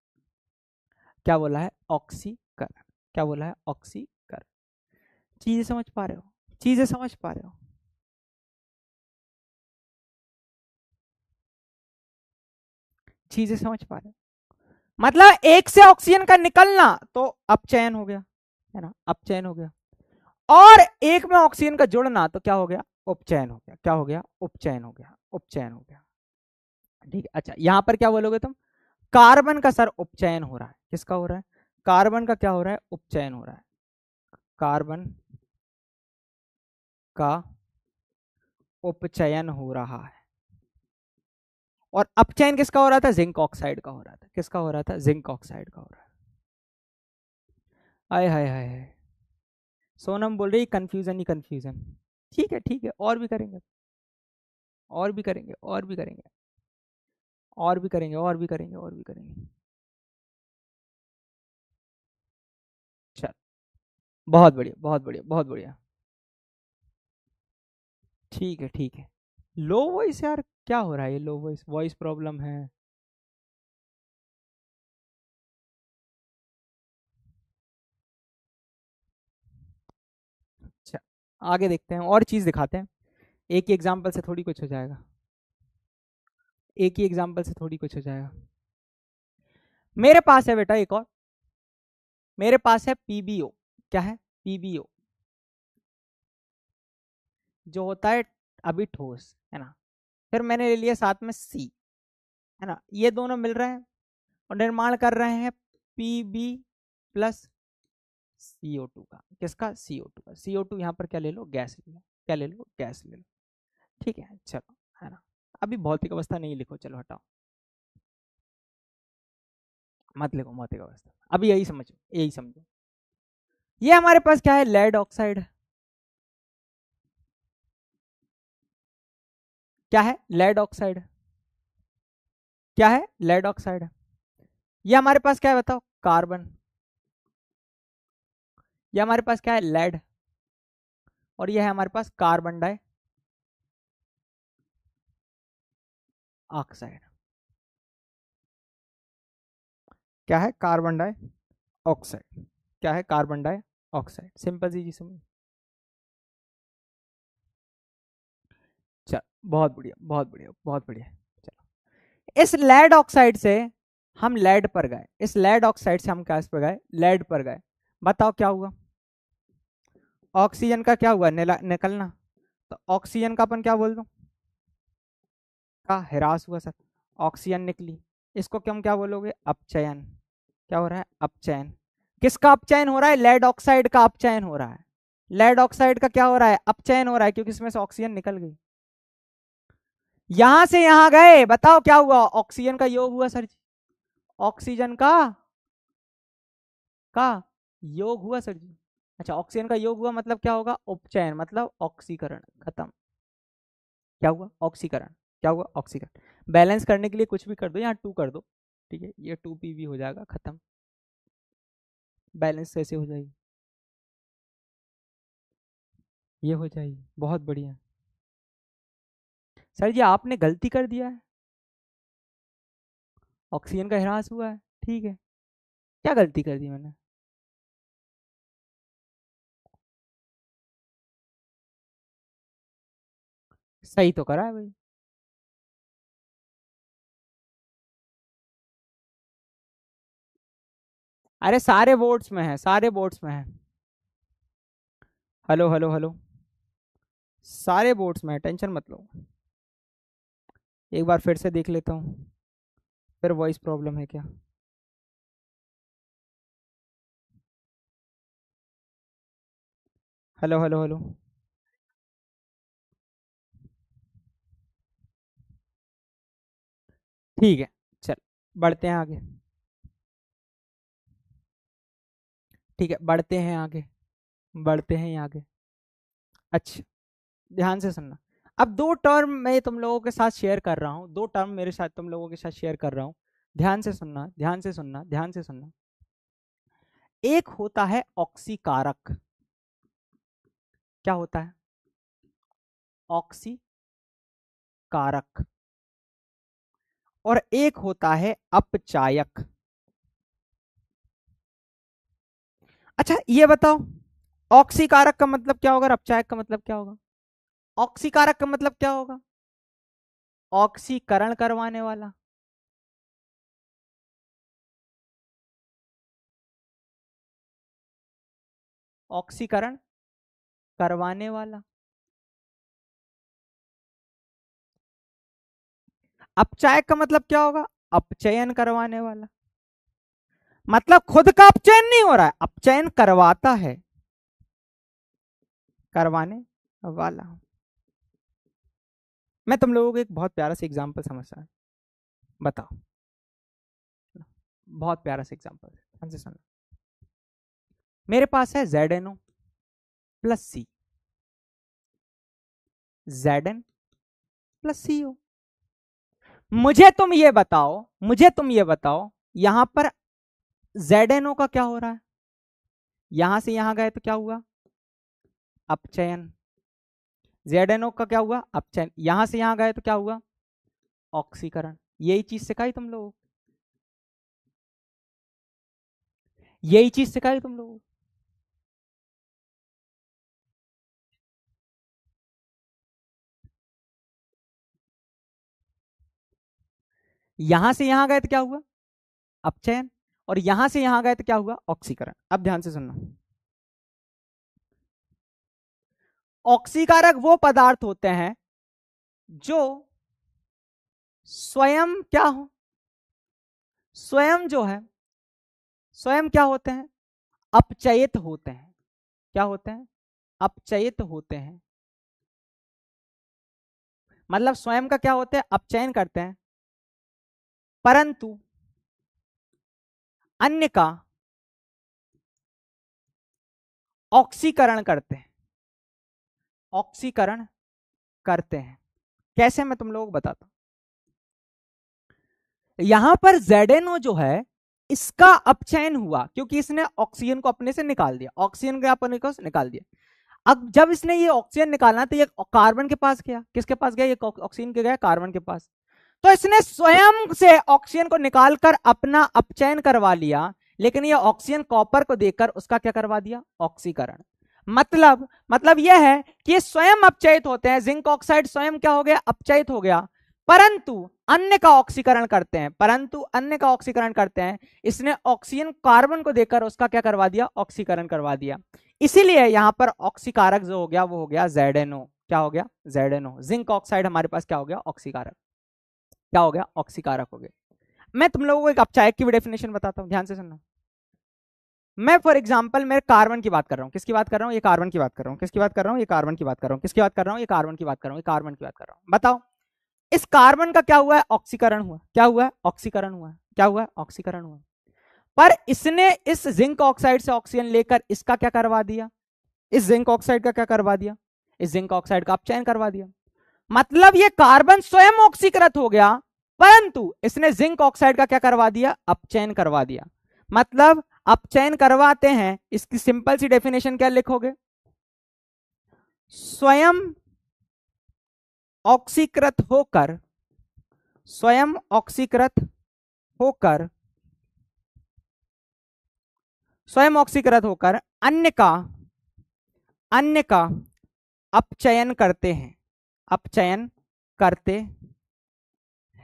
क्या बोला है, ऑक्सीकरण। क्या बोला है, ऑक्सीकरण। चीजें समझ पा रहे हो, चीजें समझ पा रहे हो। चीजें समझ पा रहे हो, मतलब एक से ऑक्सीजन का निकलना तो अपचयन हो गया, है ना, अपचयन हो गया। और एक में ऑक्सीजन का जुड़ना तो क्या हो गया, उपचयन हो गया। क्या हो गया, उपचयन हो गया, उपचयन हो गया। ठीक है, अच्छा यहां पर क्या बोलोगे तुम, कार्बन का सर उपचयन हो रहा है। किसका हो रहा है, कार्बन का क्या हो रहा है, उपचयन हो रहा है। कार्बन का उपचयन हो रहा है। और अपचयन किसका हो रहा था, जिंक ऑक्साइड का हो रहा था। किसका हो रहा था, जिंक ऑक्साइड का हो रहा है। आय हाय हाय हाय, सोनम बोल रही कंफ्यूजन ही कंफ्यूजन। ठीक है ठीक है, और भी करेंगे, और भी करेंगे, और भी करेंगे, और भी करेंगे, और भी करेंगे, और भी करेंगे। चल, बहुत बढ़िया, बहुत बढ़िया, बहुत बढ़िया। ठीक है ठीक है। लो वॉइस यार, क्या हो रहा है, ये लो वॉइस, वॉइस प्रॉब्लम है। अच्छा, आगे देखते हैं, और चीज दिखाते हैं। एक ही एग्जाम्पल से थोड़ी कुछ हो जाएगा, एक ही एग्जाम्पल से थोड़ी कुछ हो जाएगा। मेरे पास है बेटा एक और, मेरे पास है पीबीओ। क्या है, पीबीओ, जो होता है अभी ठोस, है ना। फिर मैंने ले लिया साथ में सी, है ना। ये दोनों मिल रहे हैं और निर्माण कर रहे हैं पीबी प्लस CO2 का। किसका, CO2 का। CO2 यहाँ पर क्या ले लो, गैस ले लो। क्या ले लो, गैस ले लो। ठीक है, चलो, है ना। अभी भौतिक अवस्था नहीं लिखो, चलो हटाओ, मत लिखो भौतिक अवस्था। अभी यही समझो, यही समझो। ये हमारे पास क्या है, लेड ऑक्साइड। क्या है, लेड ऑक्साइड। क्या है, लेड ऑक्साइड। ये हमारे पास क्या है बताओ, कार्बन। ये हमारे पास क्या है, लेड। और ये है हमारे पास कार्बन डाई ऑक्साइड। क्या है, कार्बन डाई ऑक्साइड। क्या है, कार्बन डाई ऑक्साइड। सिंपल सी चीज समझ। चल, बहुत बढ़िया, बहुत बढ़िया, बहुत बढ़िया। चलो, इस लेड ऑक्साइड से हम लेड पर गए, इस लेड ऑक्साइड से हम क्या पर गए, लेड पर गए। बताओ क्या हुआ, ऑक्सीजन का क्या हुआ, निकलना। तो ऑक्सीजन का अपन क्या बोल दो, का ह्रास हुआ सर। ऑक्सीजन निकली, इसको क्या, हम क्या बोलोगे, अपचयन। क्या हो रहा है, अपचयन। किसका अपचयन हो रहा है, लेड ऑक्साइड का अपचयन हो रहा है। लेड ऑक्साइड का क्या हो रहा है, अपचयन हो रहा है, क्योंकि इसमें से ऑक्सीजन निकल गई। यहां से यहां गए, बताओ क्या हुआ, ऑक्सीजन का योग हुआ सर जी। ऑक्सीजन का योग हुआ सर जी। अच्छा, ऑक्सीजन का योग हुआ मतलब क्या होगा, उपचयन, मतलब ऑक्सीकरण, खत्म। क्या हुआ, ऑक्सीकरण। क्या हुआ, ऑक्सीकरण। बैलेंस करने के लिए कुछ भी कर दो, यहाँ 2 कर दो, ठीक है, ये 2 PV हो जाएगा, खत्म। बैलेंस कैसे हो जाएगी, ये हो जाएगी, बहुत बढ़िया। सर जी आपने गलती कर दिया है, ऑक्सीजन का ह्रास हुआ है, ठीक है। क्या गलती कर दी मैंने, सही तो करा है भाई। अरे सारे बोर्ड्स में है, सारे बोर्ड्स में है। हेलो हेलो हेलो, सारे बोर्ड्स में है, टेंशन मत लो। एक बार फिर से देख लेता हूँ, फिर वॉइस प्रॉब्लम है क्या। हेलो हेलो हेलो, ठीक है, चल बढ़ते हैं आगे। ठीक है, बढ़ते हैं आगे, बढ़ते हैं आगे। अच्छा, ध्यान से सुनना। अब 2 टर्म मैं तुम लोगों के साथ शेयर कर रहा हूँ, 2 टर्म मेरे साथ तुम लोगों के साथ शेयर कर रहा हूँ। ध्यान से सुनना, ध्यान से सुनना, ध्यान से सुनना। एक होता है ऑक्सीकारक। क्या होता है? ऑक्सीकारक। और एक होता है अपचायक। अच्छा ये बताओ, ऑक्सीकारक का मतलब क्या होगा और अपचायक का मतलब क्या होगा? ऑक्सीकारक का मतलब क्या होगा? ऑक्सीकरण करवाने वाला। ऑक्सीकरण करवाने वाला। अपचायक का मतलब क्या होगा? अपचयन करवाने वाला। मतलब खुद का अपचयन नहीं हो रहा है, अपचयन करवाता है, करवाने वाला। मैं तुम लोगों को एक बहुत प्यारा सा एग्जांपल समझता है, बताओ। बहुत प्यारा सा एग्जांपल, ध्यान से सुनो। मेरे पास है ZnO प्लस सी, Zn प्लस CO। मुझे तुम ये बताओ, मुझे तुम ये बताओ, यहां पर ZnO का क्या हो रहा है? यहां से यहां गए तो क्या हुआ? अपचयन। ZnO का क्या हुआ? अपचयन। यहां से यहां गए तो क्या हुआ? ऑक्सीकरण। यही चीज सिखाई तुम लोगों को, यही चीज सिखाई तुम लोगों को। यहां से यहां गए तो क्या हुआ? अपचयन। और यहां से यहां गए तो क्या हुआ? ऑक्सीकरण। अब ध्यान से सुनना, ऑक्सीकारक वो पदार्थ होते हैं जो स्वयं क्या हो, स्वयं जो है, स्वयं क्या होते हैं? अपचयित होते हैं। क्या होते हैं? अपचयित होते हैं। मतलब स्वयं का क्या होते हैं? अपचयन करते हैं, परंतु अन्य का ऑक्सीकरण करते हैं। ऑक्सीकरण करते हैं। कैसे? मैं तुम लोगों को बताता हूं। यहां पर ZnO जो है, इसका अपचयन हुआ क्योंकि इसने ऑक्सीजन को अपने से निकाल दिया, ऑक्सीजन को अपने को निकाल दिया। अब जब इसने ये ऑक्सीजन निकालना तो ये कार्बन के पास गया। किसके पास गया? ये ऑक्सीजन के गया कार्बन के पास। तो इसने स्वयं से ऑक्सीजन को निकालकर अपना अपचयन करवा लिया, लेकिन ये ऑक्सीजन कॉपर को देकर उसका क्या करवा दिया? ऑक्सीकरण। मतलब यह है कि ये स्वयं अपचयित होते हैं। जिंक ऑक्साइड स्वयं क्या हो गया? अपचयित हो गया, परंतु अन्य का ऑक्सीकरण करते हैं, परंतु अन्य का ऑक्सीकरण करते हैं। इसने ऑक्सीजन कार्बन को देकर उसका क्या करवा दिया? ऑक्सीकरण करवा दिया। इसीलिए यहां पर ऑक्सीकारक जो हो गया वो हो गया ZnO। क्या हो गया? ZnO। जिंक ऑक्साइड हमारे पास क्या हो गया? ऑक्सीकारक। क्या हो गया? ऑक्सीकारक हो गया। मैं तुम लोगों को एक अपचायक की भी डेफिनेशन बताता हूं, ध्यान से सुनना। मैं फॉर एग्जांपल मैं कार्बन की बात कर रहा हूं। किसकी बात कर रहा हूं? ये कार्बन की बात कर रहा हूं। किसकी बात कर रहा हूं? ये कार्बन की बात कर रहा हूं। किसकी बात कर रहा हूं? ये कार्बन की बात कर रहा हूं। ये कार्बन की बात कर रहा हूं। बताओ, इस कार्बन का क्या हुआ है? ऑक्सीकरण हुआ। क्या हुआ है? ऑक्सीकरण हुआ। क्या हुआ है? ऑक्सीकरण हुआ। पर इसने इस जिंक ऑक्साइड से ऑक्सीजन लेकर इसका क्या करवा दिया? इस जिंक ऑक्साइड का क्या करवा दिया? इस जिंक ऑक्साइड का अपचयन करवा दिया। मतलब ये कार्बन स्वयं ऑक्सीकृत हो गया, परंतु इसने जिंक ऑक्साइड का क्या करवा दिया? अपचयन करवा दिया। मतलब अपचयन करवाते हैं, इसकी सिंपल सी डेफिनेशन क्या लिखोगे? स्वयं ऑक्सीकृत होकर, स्वयं ऑक्सीकृत होकर, स्वयं ऑक्सीकृत होकर अन्य का अपचयन करते हैं। अपचयन करते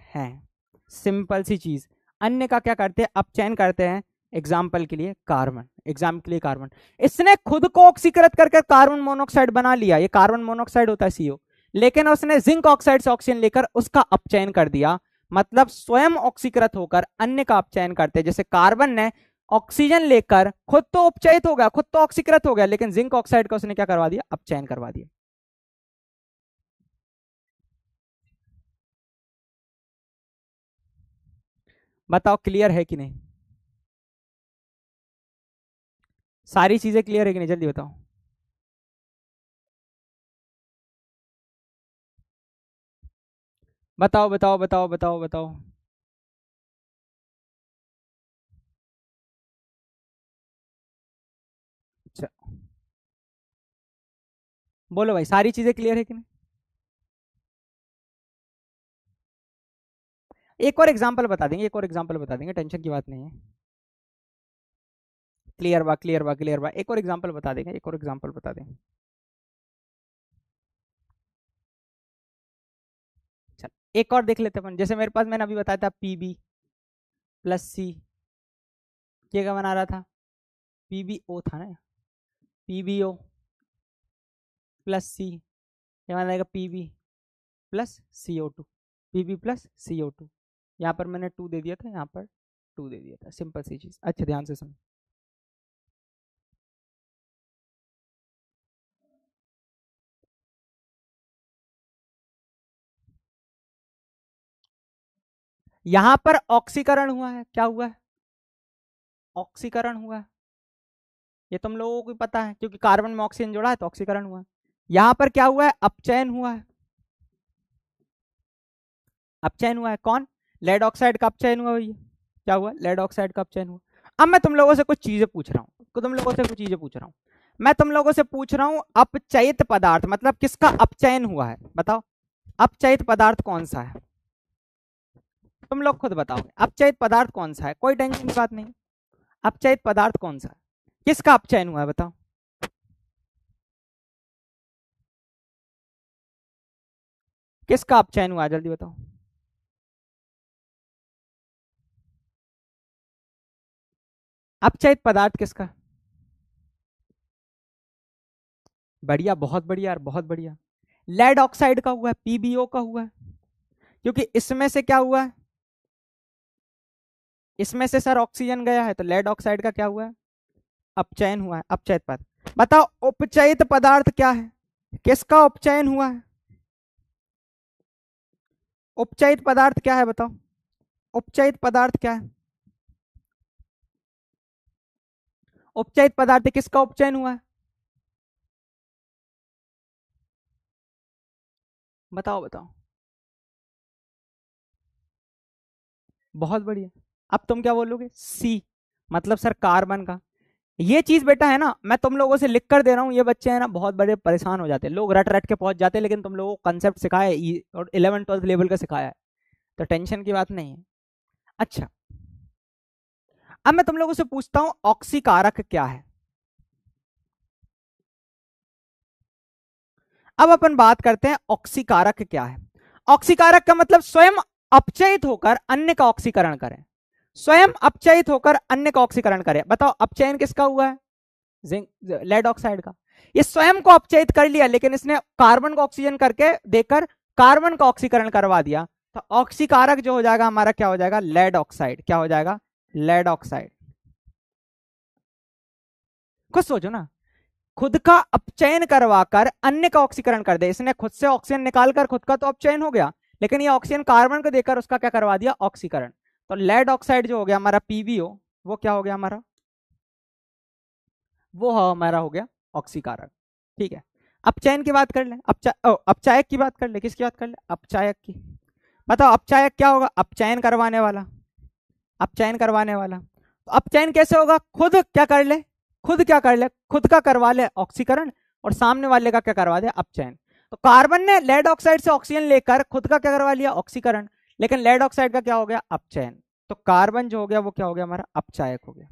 हैं। सिंपल सी चीज, अन्य का क्या करते हैं? अपचयन करते हैं। एग्जाम्पल के लिए कार्बन, एग्जाम्पल के लिए कार्बन। इसने खुद को ऑक्सीकृत करके कार्बन मोनोऑक्साइड बना लिया, ये कार्बन मोनोऑक्साइड होता है CO, लेकिन उसने जिंक ऑक्साइड से ऑक्सीजन लेकर उसका अपचयन कर दिया। मतलब स्वयं ऑक्सीकृत होकर अन्य का अपचयन करते हैं। जैसे कार्बन ने ऑक्सीजन लेकर खुद तो उपचयित हो गया, खुद तो ऑक्सीकृत हो गया, लेकिन जिंक ऑक्साइड का उसने क्या करवा दिया? अपचयन करवा दिया। बताओ क्लियर है कि नहीं? सारी चीजें क्लियर है कि नहीं? जल्दी बताओ। बताओ बताओ बताओ बताओ बताओ। बोलो भाई, सारी चीजें क्लियर है कि नहीं? एक और एग्जांपल बता देंगे, एक और एग्जांपल बता देंगे, टेंशन की बात नहीं है। क्लियर बा, क्लियर बा, क्लियर बा, एक और एग्जांपल बता देंगे, एक और एग्जांपल बता देंगे। चल एक और देख लेते अपन, जैसे मेरे पास मैंने अभी बताया था पीबी प्लस सी, क्या बना रहा था? पीबीओ था ना, पीबीओ प्लस सी, ये बना रहेगा PB plus CO2, PB plus CO2। यहाँ पर मैंने 2 दे दिया था, यहाँ पर 2 दे दिया था, सिंपल सी चीज। अच्छा ध्यान से सुनो, यहाँ पर ऑक्सीकरण हुआ है, क्या हुआ है? ऑक्सीकरण हुआ है, ये तुम लोगों को पता है क्योंकि कार्बन में ऑक्सीजन जोड़ा है तो ऑक्सीकरण हुआ है। यहाँ पर क्या हुआ है? अपचयन हुआ है, अपचयन हुआ है। कौन? लेड ऑक्साइड का अपचयन हुआ भैया, क्या हुआ? लेड ऑक्साइड का अपचयन हुआ। अब मैं तुम लोगों से कुछ चीजें पूछ रहा हूँ, तुम लोगों से कुछ चीजें पूछ रहा हूँ, मैं तुम लोगों से पूछ रहा हूँ अपचयित पदार्थ मतलब किसका अपचयन हुआ है, बताओ। अपचयित पदार्थ कौन सा है? तुम लोग खुद बताओगे अपचयित पदार्थ कौन सा है, कोई टेंशन की बात नहीं। अपचयित पदार्थ कौन सा है, किसका अपचयन हुआ है, बताओ। किसका अपचयन हुआ है, जल्दी बताओ। अपचयित पदार्थ किसका? बढ़िया, बहुत बढ़िया यार, बहुत बढ़िया। लेड ऑक्साइड का हुआ है, पीबीओ का हुआ है, क्योंकि इसमें से क्या हुआ है? इसमें से सर ऑक्सीजन गया है तो लेड ऑक्साइड का क्या हुआ है? अपचयन हुआ है, अपचयित पदार्थ। बताओ उपचयित पदार्थ क्या है, किसका उपचयन हुआ है? उपचयित पदार्थ क्या है, बताओ। उपचयित पदार्थ क्या है? उपचयित पदार्थ किसका उपचयन हुआ है? बताओ बताओ। बहुत बढ़िया। अब तुम क्या बोलोगे? सी, मतलब सर कार्बन का। ये चीज बेटा है ना, मैं तुम लोगों से लिख कर दे रहा हूँ, ये बच्चे हैं ना बहुत बड़े परेशान हो जाते हैं, लोग रट रट के पहुंच जाते हैं, लेकिन तुम लोगों को कंसेप्ट सिखाया है और 11th 12th लेवल का सिखाया है, तो टेंशन की बात नहीं है। अच्छा, अब मैं तुम लोगों से पूछता हूं ऑक्सीकारक क्या है। अब अपन बात करते हैं ऑक्सीकारक क्या है। ऑक्सीकारक का मतलब स्वयं अपचयित होकर अन्य का ऑक्सीकरण करें, स्वयं अपचयित होकर अन्य का ऑक्सीकरण करें। बताओ अपचयन किसका हुआ है? जिंक, लेड ऑक्साइड का। ये स्वयं को अपचयित कर लिया लेकिन इसने कार्बन को ऑक्सीजन करके देकर कार्बन का ऑक्सीकरण करवा दिया, तो ऑक्सीकारक जो हो जाएगा हमारा क्या हो जाएगा? Lead oxide. क्या हो जाएगा? Lead oxide. खुद सोचो ना, खुद का अपचयन करवाकर अन्य का ऑक्सीकरण कर दे, इसने खुद से ऑक्सीजन निकालकर खुद का तो अपचयन हो गया, लेकिन ये ऑक्सीजन कार्बन को देकर उसका क्या करवा दिया? ऑक्सीकरण। तो लेड ऑक्साइड जो हो गया हमारा पीबीओ, वो क्या हो गया हमारा? वो हमारा हो गया ऑक्सीकारक। ठीक है, अपचयन की बात कर ले, अपचायक की बात कर ले, किसकी बात कर ले? अपचायक की। बताओ अपचायक क्या होगा? अपचयन करवाने वाला, अपचयन करवाने वाला। तो अपचयन कैसे होगा? खुद क्या कर ले, खुद क्या कर ले, खुद का करवा ले ऑक्सीकरण, और सामने वाले का क्या करवा दे? अपचयन। तो कार्बन ने लेड ऑक्साइड से ऑक्सीजन लेकर खुद का क्या करवा लिया? ऑक्सीकरण, लेकिन लेड ऑक्साइड का क्या हो गया? अपचयन। तो कार्बन जो हो गया वो क्या हो गया हमारा? अपचायक हो गया।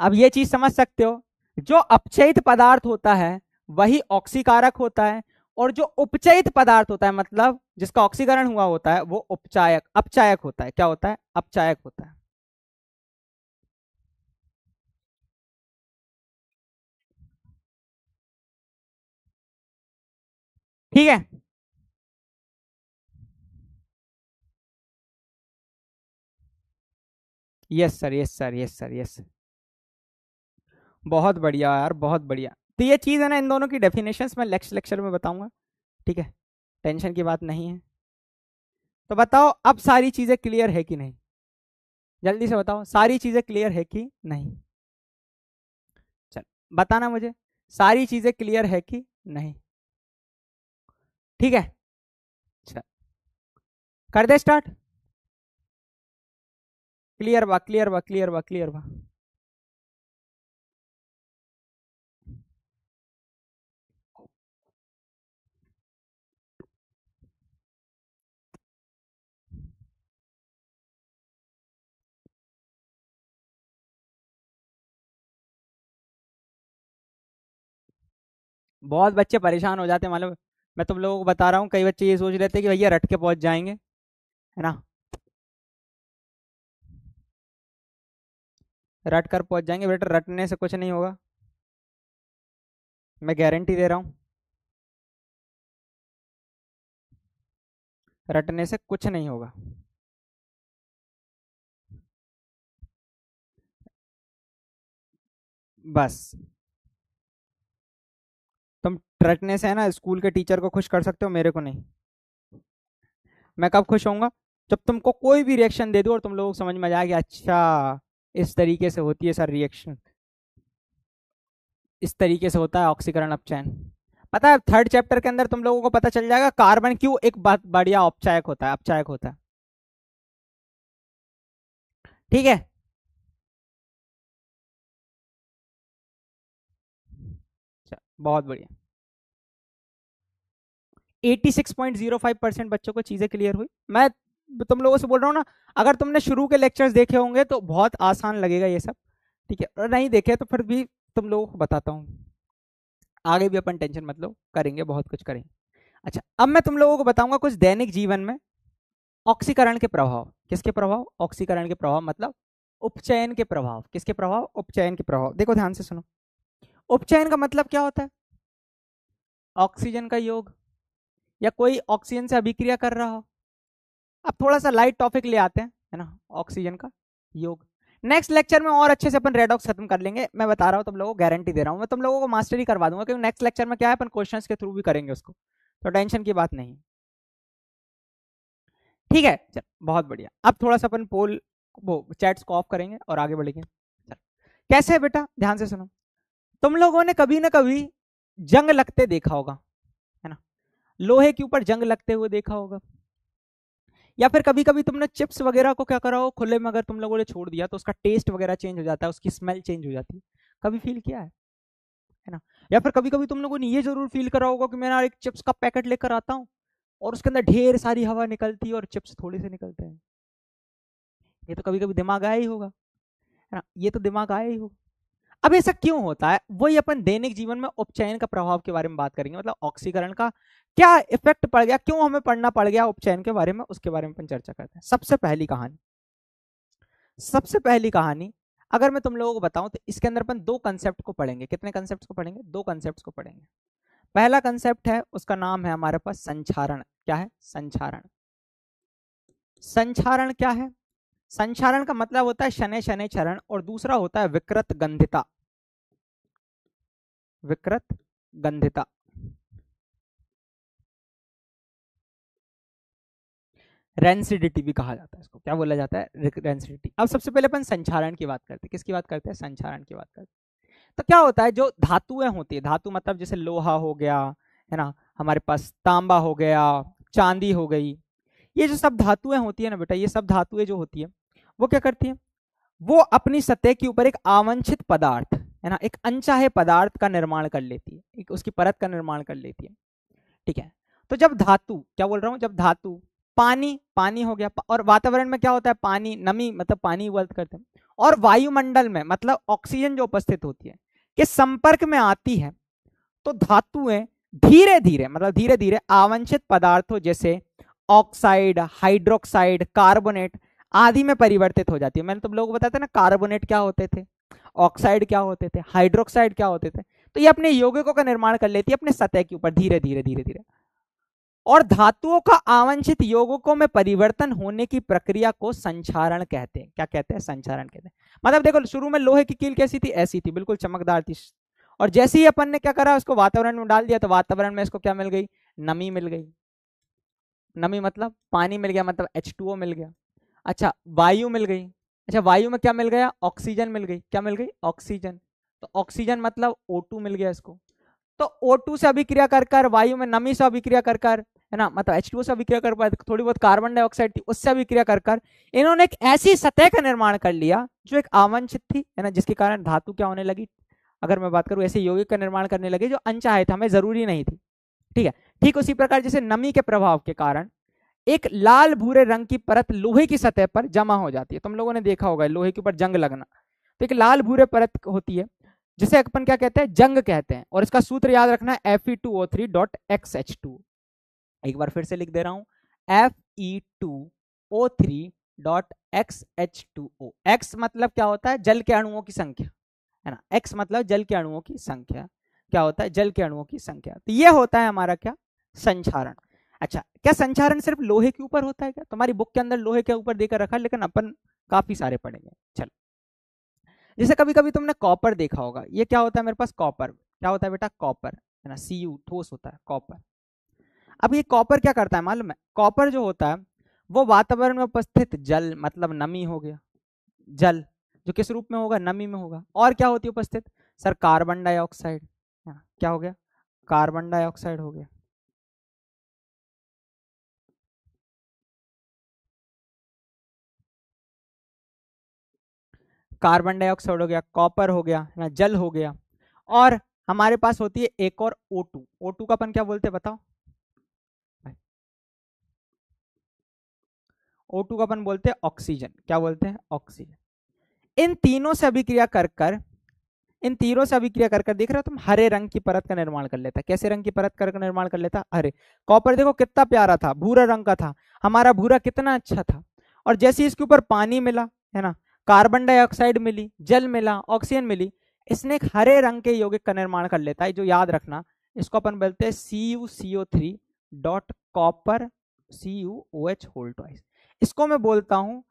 अब ये चीज समझ सकते हो, जो अपचयित पदार्थ होता है वही ऑक्सीकारक होता है, और जो उपचयित पदार्थ होता है मतलब जिसका ऑक्सीकरण हुआ होता है वो उपचायक, अपचायक होता है। क्या होता है? अपचायक होता है। ठीक है, yes sir, yes sir, yes sir, yes sir. बहुत बढ़िया यार, बहुत बढ़िया। तो ये चीज है ना, इन दोनों की डेफिनेशंस मैं नेक्स्ट लेक्चर में बताऊंगा, ठीक है, टेंशन की बात नहीं है। तो बताओ अब सारी चीजें क्लियर है कि नहीं, जल्दी से बताओ सारी चीजें क्लियर है कि नहीं। चल बताना मुझे, सारी चीजें क्लियर है कि नहीं। ठीक है, चल कर दे स्टार्ट। क्लियर बा, क्लियर बा, क्लियर बा, क्लियर बा। बहुत बच्चे परेशान हो जाते हैं मालूम। मैं तुम लोगों को बता रहा हूँ, कई बच्चे ये सोच रहे थे कि भैया रट के पहुंच जाएंगे, है ना, रट कर पहुंच जाएंगे। बेटा रटने से कुछ नहीं होगा, मैं गारंटी दे रहा हूँ, रटने से कुछ नहीं होगा। बस तुम रटने से है ना स्कूल के टीचर को खुश कर सकते हो, मेरे को नहीं। मैं कब खुश होऊंगा? जब तुमको कोई भी रिएक्शन दे दूं और तुम लोगों को समझ में आ जाए कि अच्छा इस तरीके से होती है सर रिएक्शन, इस तरीके से होता है ऑक्सीकरण अपचयन। पता है थर्ड चैप्टर के अंदर तुम लोगों को पता चल जाएगा कार्बन क्यों एक बात बढ़िया औपचायक होता है, अपचायक होता है। ठीक है, बहुत बढ़िया। 86.05% बच्चों को चीजें क्लियर हुई। मैं तुम लोगों से बोल रहा हूँ ना, अगर तुमने शुरू के लेक्चर्स देखे होंगे तो बहुत आसान लगेगा ये सब, ठीक है, और नहीं देखे तो फिर भी तुम लोगों को बताता हूँ, आगे भी अपन टेंशन मत लो, करेंगे बहुत कुछ करेंगे। अच्छा अब मैं तुम लोगों को बताऊंगा कुछ दैनिक जीवन में ऑक्सीकरण के प्रभाव। किसके प्रभाव? ऑक्सीकरण के प्रभाव, मतलब उपचयन के प्रभाव। किसके प्रभाव? उपचयन के प्रभाव। देखो ध्यान से सुनो, उपचयन का मतलब क्या होता है? ऑक्सीजन का योग, या कोई ऑक्सीजन से अभिक्रिया कर रहा हो। अब थोड़ा सा लाइट टॉपिक ले आते हैं, है ना, ऑक्सीजन का योग। नेक्स्ट लेक्चर में और अच्छे से अपन रेडॉक्स खत्म कर लेंगे, मैं बता रहा हूँ तुम लोगों को, गारंटी दे रहा हूँ, मैं तुम लोगों को मास्टरी करवा दूंगा, क्योंकि नेक्स्ट लेक्चर में क्या है अपन क्वेश्चंस के थ्रू भी करेंगे उसको, तो टेंशन की बात नहीं। ठीक है चल, बहुत बढ़िया। अब थोड़ा सा अपन पोल वो चैट्स को ऑफ करेंगे और आगे बढ़ेंगे। चल, कैसे है बेटा, ध्यान से सुनो। तुम लोगों ने कभी ना कभी जंग लगते देखा होगा, है ना, लोहे के ऊपर जंग लगते हुए देखा होगा, या फिर कभी कभी तुमने चिप्स वगैरह को क्या करा हो, खुले में अगर तुम लोगों ने छोड़ दिया तो उसका टेस्ट वगैरह चेंज हो जाता है, उसकी स्मेल चेंज हो जाती है, कभी फील किया है ना? या फिर कभी कभी तुम लोगों ने ये जरूर फील करा होगा कि मैं ना एक चिप्स का पैकेट लेकर आता हूँ और उसके अंदर ढेर सारी हवा निकलती है और चिप्स थोड़े से निकलते हैं। ये तो कभी कभी दिमाग आया ही होगा, है ना, ये तो दिमाग आया ही होगा। अब ऐसा क्यों होता है, वही अपन दैनिक जीवन में उपचयन का प्रभाव के बारे में बात करेंगे, मतलब ऑक्सीकरण का क्या इफेक्ट पड़ गया, क्यों हमें पढ़ना पड़ गया उपचयन के बारे में, उसके बारे में अपन चर्चा करते हैं। सबसे पहली कहानी, सबसे पहली कहानी अगर मैं तुम लोगों को बताऊं तो इसके अंदर अपन दो कंसेप्ट को पढ़ेंगे। कितने कंसेप्ट को पढ़ेंगे? दो कंसेप्ट को पढ़ेंगे। पहला कंसेप्ट है, उसका नाम है हमारे पास संचारण। क्या है? संचारण। संचारण क्या है? संचारण का मतलब होता है शनै शनै चरण, और दूसरा होता है विकृत गंधिता। विकृत गंधिता, रेंसिडिटी भी कहा जाता है इसको। क्या बोला जाता है? रेंसिडिटी। अब सबसे पहले अपन संचारण की बात करते हैं। किसकी बात करते हैं? संचारण की बात करते हैं। तो क्या होता है, जो धातुएं होती है, धातु मतलब जैसे लोहा हो गया, है ना, हमारे पास तांबा हो गया, चांदी हो गई, ये जो सब धातुएं होती है ना बेटा, ये सब धातुएं जो होती है वो क्या करती है, वो अपनी सतह के ऊपर एक आवांछित पदार्थ, है ना, एक अनचाहे पदार्थ का निर्माण कर लेती है, एक उसकी परत का निर्माण कर लेती है। ठीक है, तो जब धातु, क्या बोल रहा हूं, जब धातु, पानी, पानी हो गया, और वातावरण में क्या होता है, पानी, नमी मतलब पानी वर्त करते हैं, और वायुमंडल में मतलब ऑक्सीजन जो उपस्थित होती है के संपर्क में आती है, तो धातुएं धीरे धीरे, मतलब धीरे धीरे आवांछित पदार्थों जैसे ऑक्साइड, हाइड्रोक्साइड, कार्बोनेट आदि में परिवर्तित हो जाती है। मैंने तुम लोगों को बताया था ना, कार्बोनेट क्या होते थे, ऑक्साइड क्या होते थे, हाइड्रोक्साइड क्या होते थे, तो ये अपने यौगिकों का निर्माण कर लेती है अपने सतह के ऊपर धीरे धीरे धीरे धीरे। और धातुओं का आवांछित यौगिकों में परिवर्तन होने की प्रक्रिया को संचारण कहते हैं। क्या कहते हैं? संचारण कहते हैं। मतलब देखो, शुरू में लोहे की कील कैसी थी? ऐसी थी, बिल्कुल चमकदार थी, और जैसे ही अपन ने क्या करा, उसको वातावरण में डाल दिया, तो वातावरण में इसको क्या मिल गई? नमी मिल गई। नमी मतलब पानी मिल गया, मतलब H2O मिल गया। अच्छा, वायु मिल गई। अच्छा, वायु में क्या मिल गया? ऑक्सीजन मिल गई। क्या मिल गई? ऑक्सीजन। तो ऑक्सीजन मतलब O2 मिल गया इसको। तो O2 से अभिक्रिया कर कर, वायु में नमी से अभिक्रिया कर कर, है ना, मतलब H2O से अभिक्रिया कर पाए, थोड़ी बहुत कार्बन डाइऑक्साइड थी उससे अभिक्रिया कर कर इन्होंने एक ऐसी सतह का निर्माण कर लिया जो एक अवांछित थी, है ना, जिसके कारण धातु क्या होने लगी, अगर मैं बात करूं ऐसे यौगिक का निर्माण करने लगे जो अनचाहे थे, हमें जरूरी नहीं थी। ठीक है, ठीक उसी प्रकार जैसे नमी के प्रभाव के कारण एक लाल भूरे रंग की परत लोहे की सतह पर जमा हो जाती है, तुम लोगों ने देखा होगा लोहे के ऊपर जंग लगना, तो एक लाल भूरे परत होती है जिसे अपन क्या कहते हैं, जंग कहते हैं, और इसका सूत्र याद रखना है Fe2O3.XH2। एक बार फिर से लिख दे रहा हूं, Fe2O3.XH2O। X मतलब क्या होता है, जल के अणुओं की संख्या, है ना, X मतलब जल के अणुओं की संख्या, क्या होता है, जल के अणुओं की संख्या। तो ये होता है हमारा क्या, संचारण। अच्छा, क्या संचारण सिर्फ लोहे के ऊपर होता है क्या, तुम्हारी बुक के अंदर लोहे के ऊपर देकर रखा है, लेकिन अपन काफी सारे पढ़ेंगे। चलो, जैसे कभी कभी तुमने कॉपर देखा होगा, ये क्या होता है मेरे पास, कॉपर, क्या होता है बेटा, कॉपर, है ना, Cu ठोस होता है कॉपर। अब ये कॉपर क्या करता है मालूम है, कॉपर जो होता है वो वातावरण में उपस्थित जल, मतलब नमी हो गया, जल जो किस रूप में होगा, नमी में होगा, और क्या होती है उपस्थित, सर कार्बन डाइऑक्साइड, क्या हो गया, कार्बन डाइऑक्साइड हो गया। कार्बन डाइऑक्साइड हो गया, कॉपर हो गया, है ना, जल हो गया, और हमारे पास होती है एक और O2। O2 का अपन क्या बोलते हैं बताओ, O2 का अपन बोलते हैं ऑक्सीजन, क्या बोलते हैं, ऑक्सीजन। इन तीनों से अभिक्रिया कर कर, इन तीनों से अभिक्रिया कर कर देख रहे हो तुम, हरे रंग की परत का निर्माण कर लेता है। कैसे रंग की परत का निर्माण कर लेता, हरे। कॉपर देखो कितना प्यारा था, भूरा रंग का था, हमारा भूरा कितना अच्छा था, और जैसे इसके ऊपर पानी मिला, है ना, कार्बन डाइऑक्साइड मिली, जल मिला, ऑक्सीजन मिली, इसने एक हरे रंग के यौगिक का निर्माण कर लेता है, जो याद रखना, इसको अपन बोलते हैं CuCO3 dot copper CuOH whole twice. इसको मैं बोलता हूं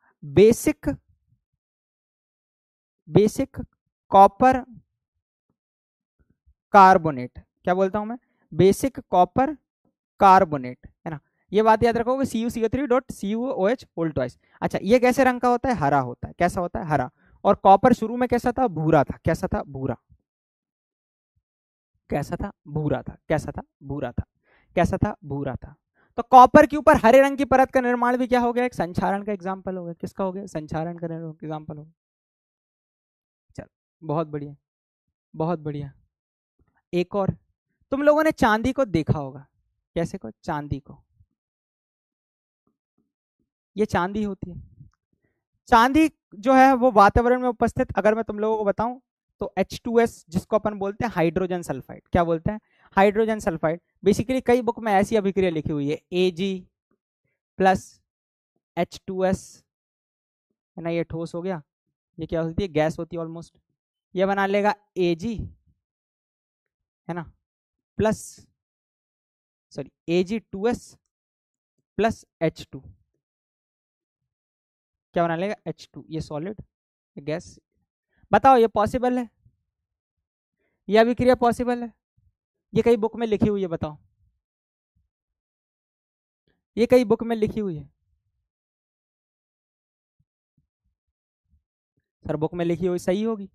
बेसिक कॉपर कार्बोनेट, क्या बोलता हूं मैं, बेसिक कॉपर कार्बोनेट, है ना। ये बात याद रखोगे, CuCO3.CuOH होल ट्वाइस। अच्छा, ये कैसे रंग का होता है, हरा होता है, कैसा होता है, हरा। और कॉपर शुरू में कैसा था, भूरा था, कैसा था, भूरा, कैसा था, भूरा था, कैसा था, भूरा था, कैसा था, भूरा था। तो कॉपर के ऊपर हरे रंग की परत का निर्माण भी क्या हो गया, एक संचारण का एग्जाम्पल हो गया, किसका हो गया, संचारण का एग्जाम्पल हो गया। चल, बहुत बढ़िया, बहुत बढ़िया। एक और, तुम लोगों ने चांदी को देखा होगा, कैसे को, चांदी को, ये चांदी होती है। चांदी जो है वो वातावरण में उपस्थित, अगर मैं तुम लोगों को बताऊं, तो H2S, जिसको अपन बोलते हैं हाइड्रोजन सल्फाइड, क्या बोलते हैं, हाइड्रोजन सल्फाइड। बेसिकली कई बुक में ऐसी अभिक्रिया लिखी हुई है, Ag प्लस H2S, है ना, ये ठोस हो गया, ये क्या होती है, गैस होती है ऑलमोस्ट, ये बना लेगा Ag, है ना, plus, sorry, Ag2S plus H2, क्या बना लेगा, H2, ये सॉलिड, ये गैस। बताओ ये पॉसिबल है, ये अभिक्रिया पॉसिबल है, ये कई बुक में लिखी हुई है, बताओ, ये कई बुक में लिखी हुई है, सर बुक में लिखी हुई सही होगी,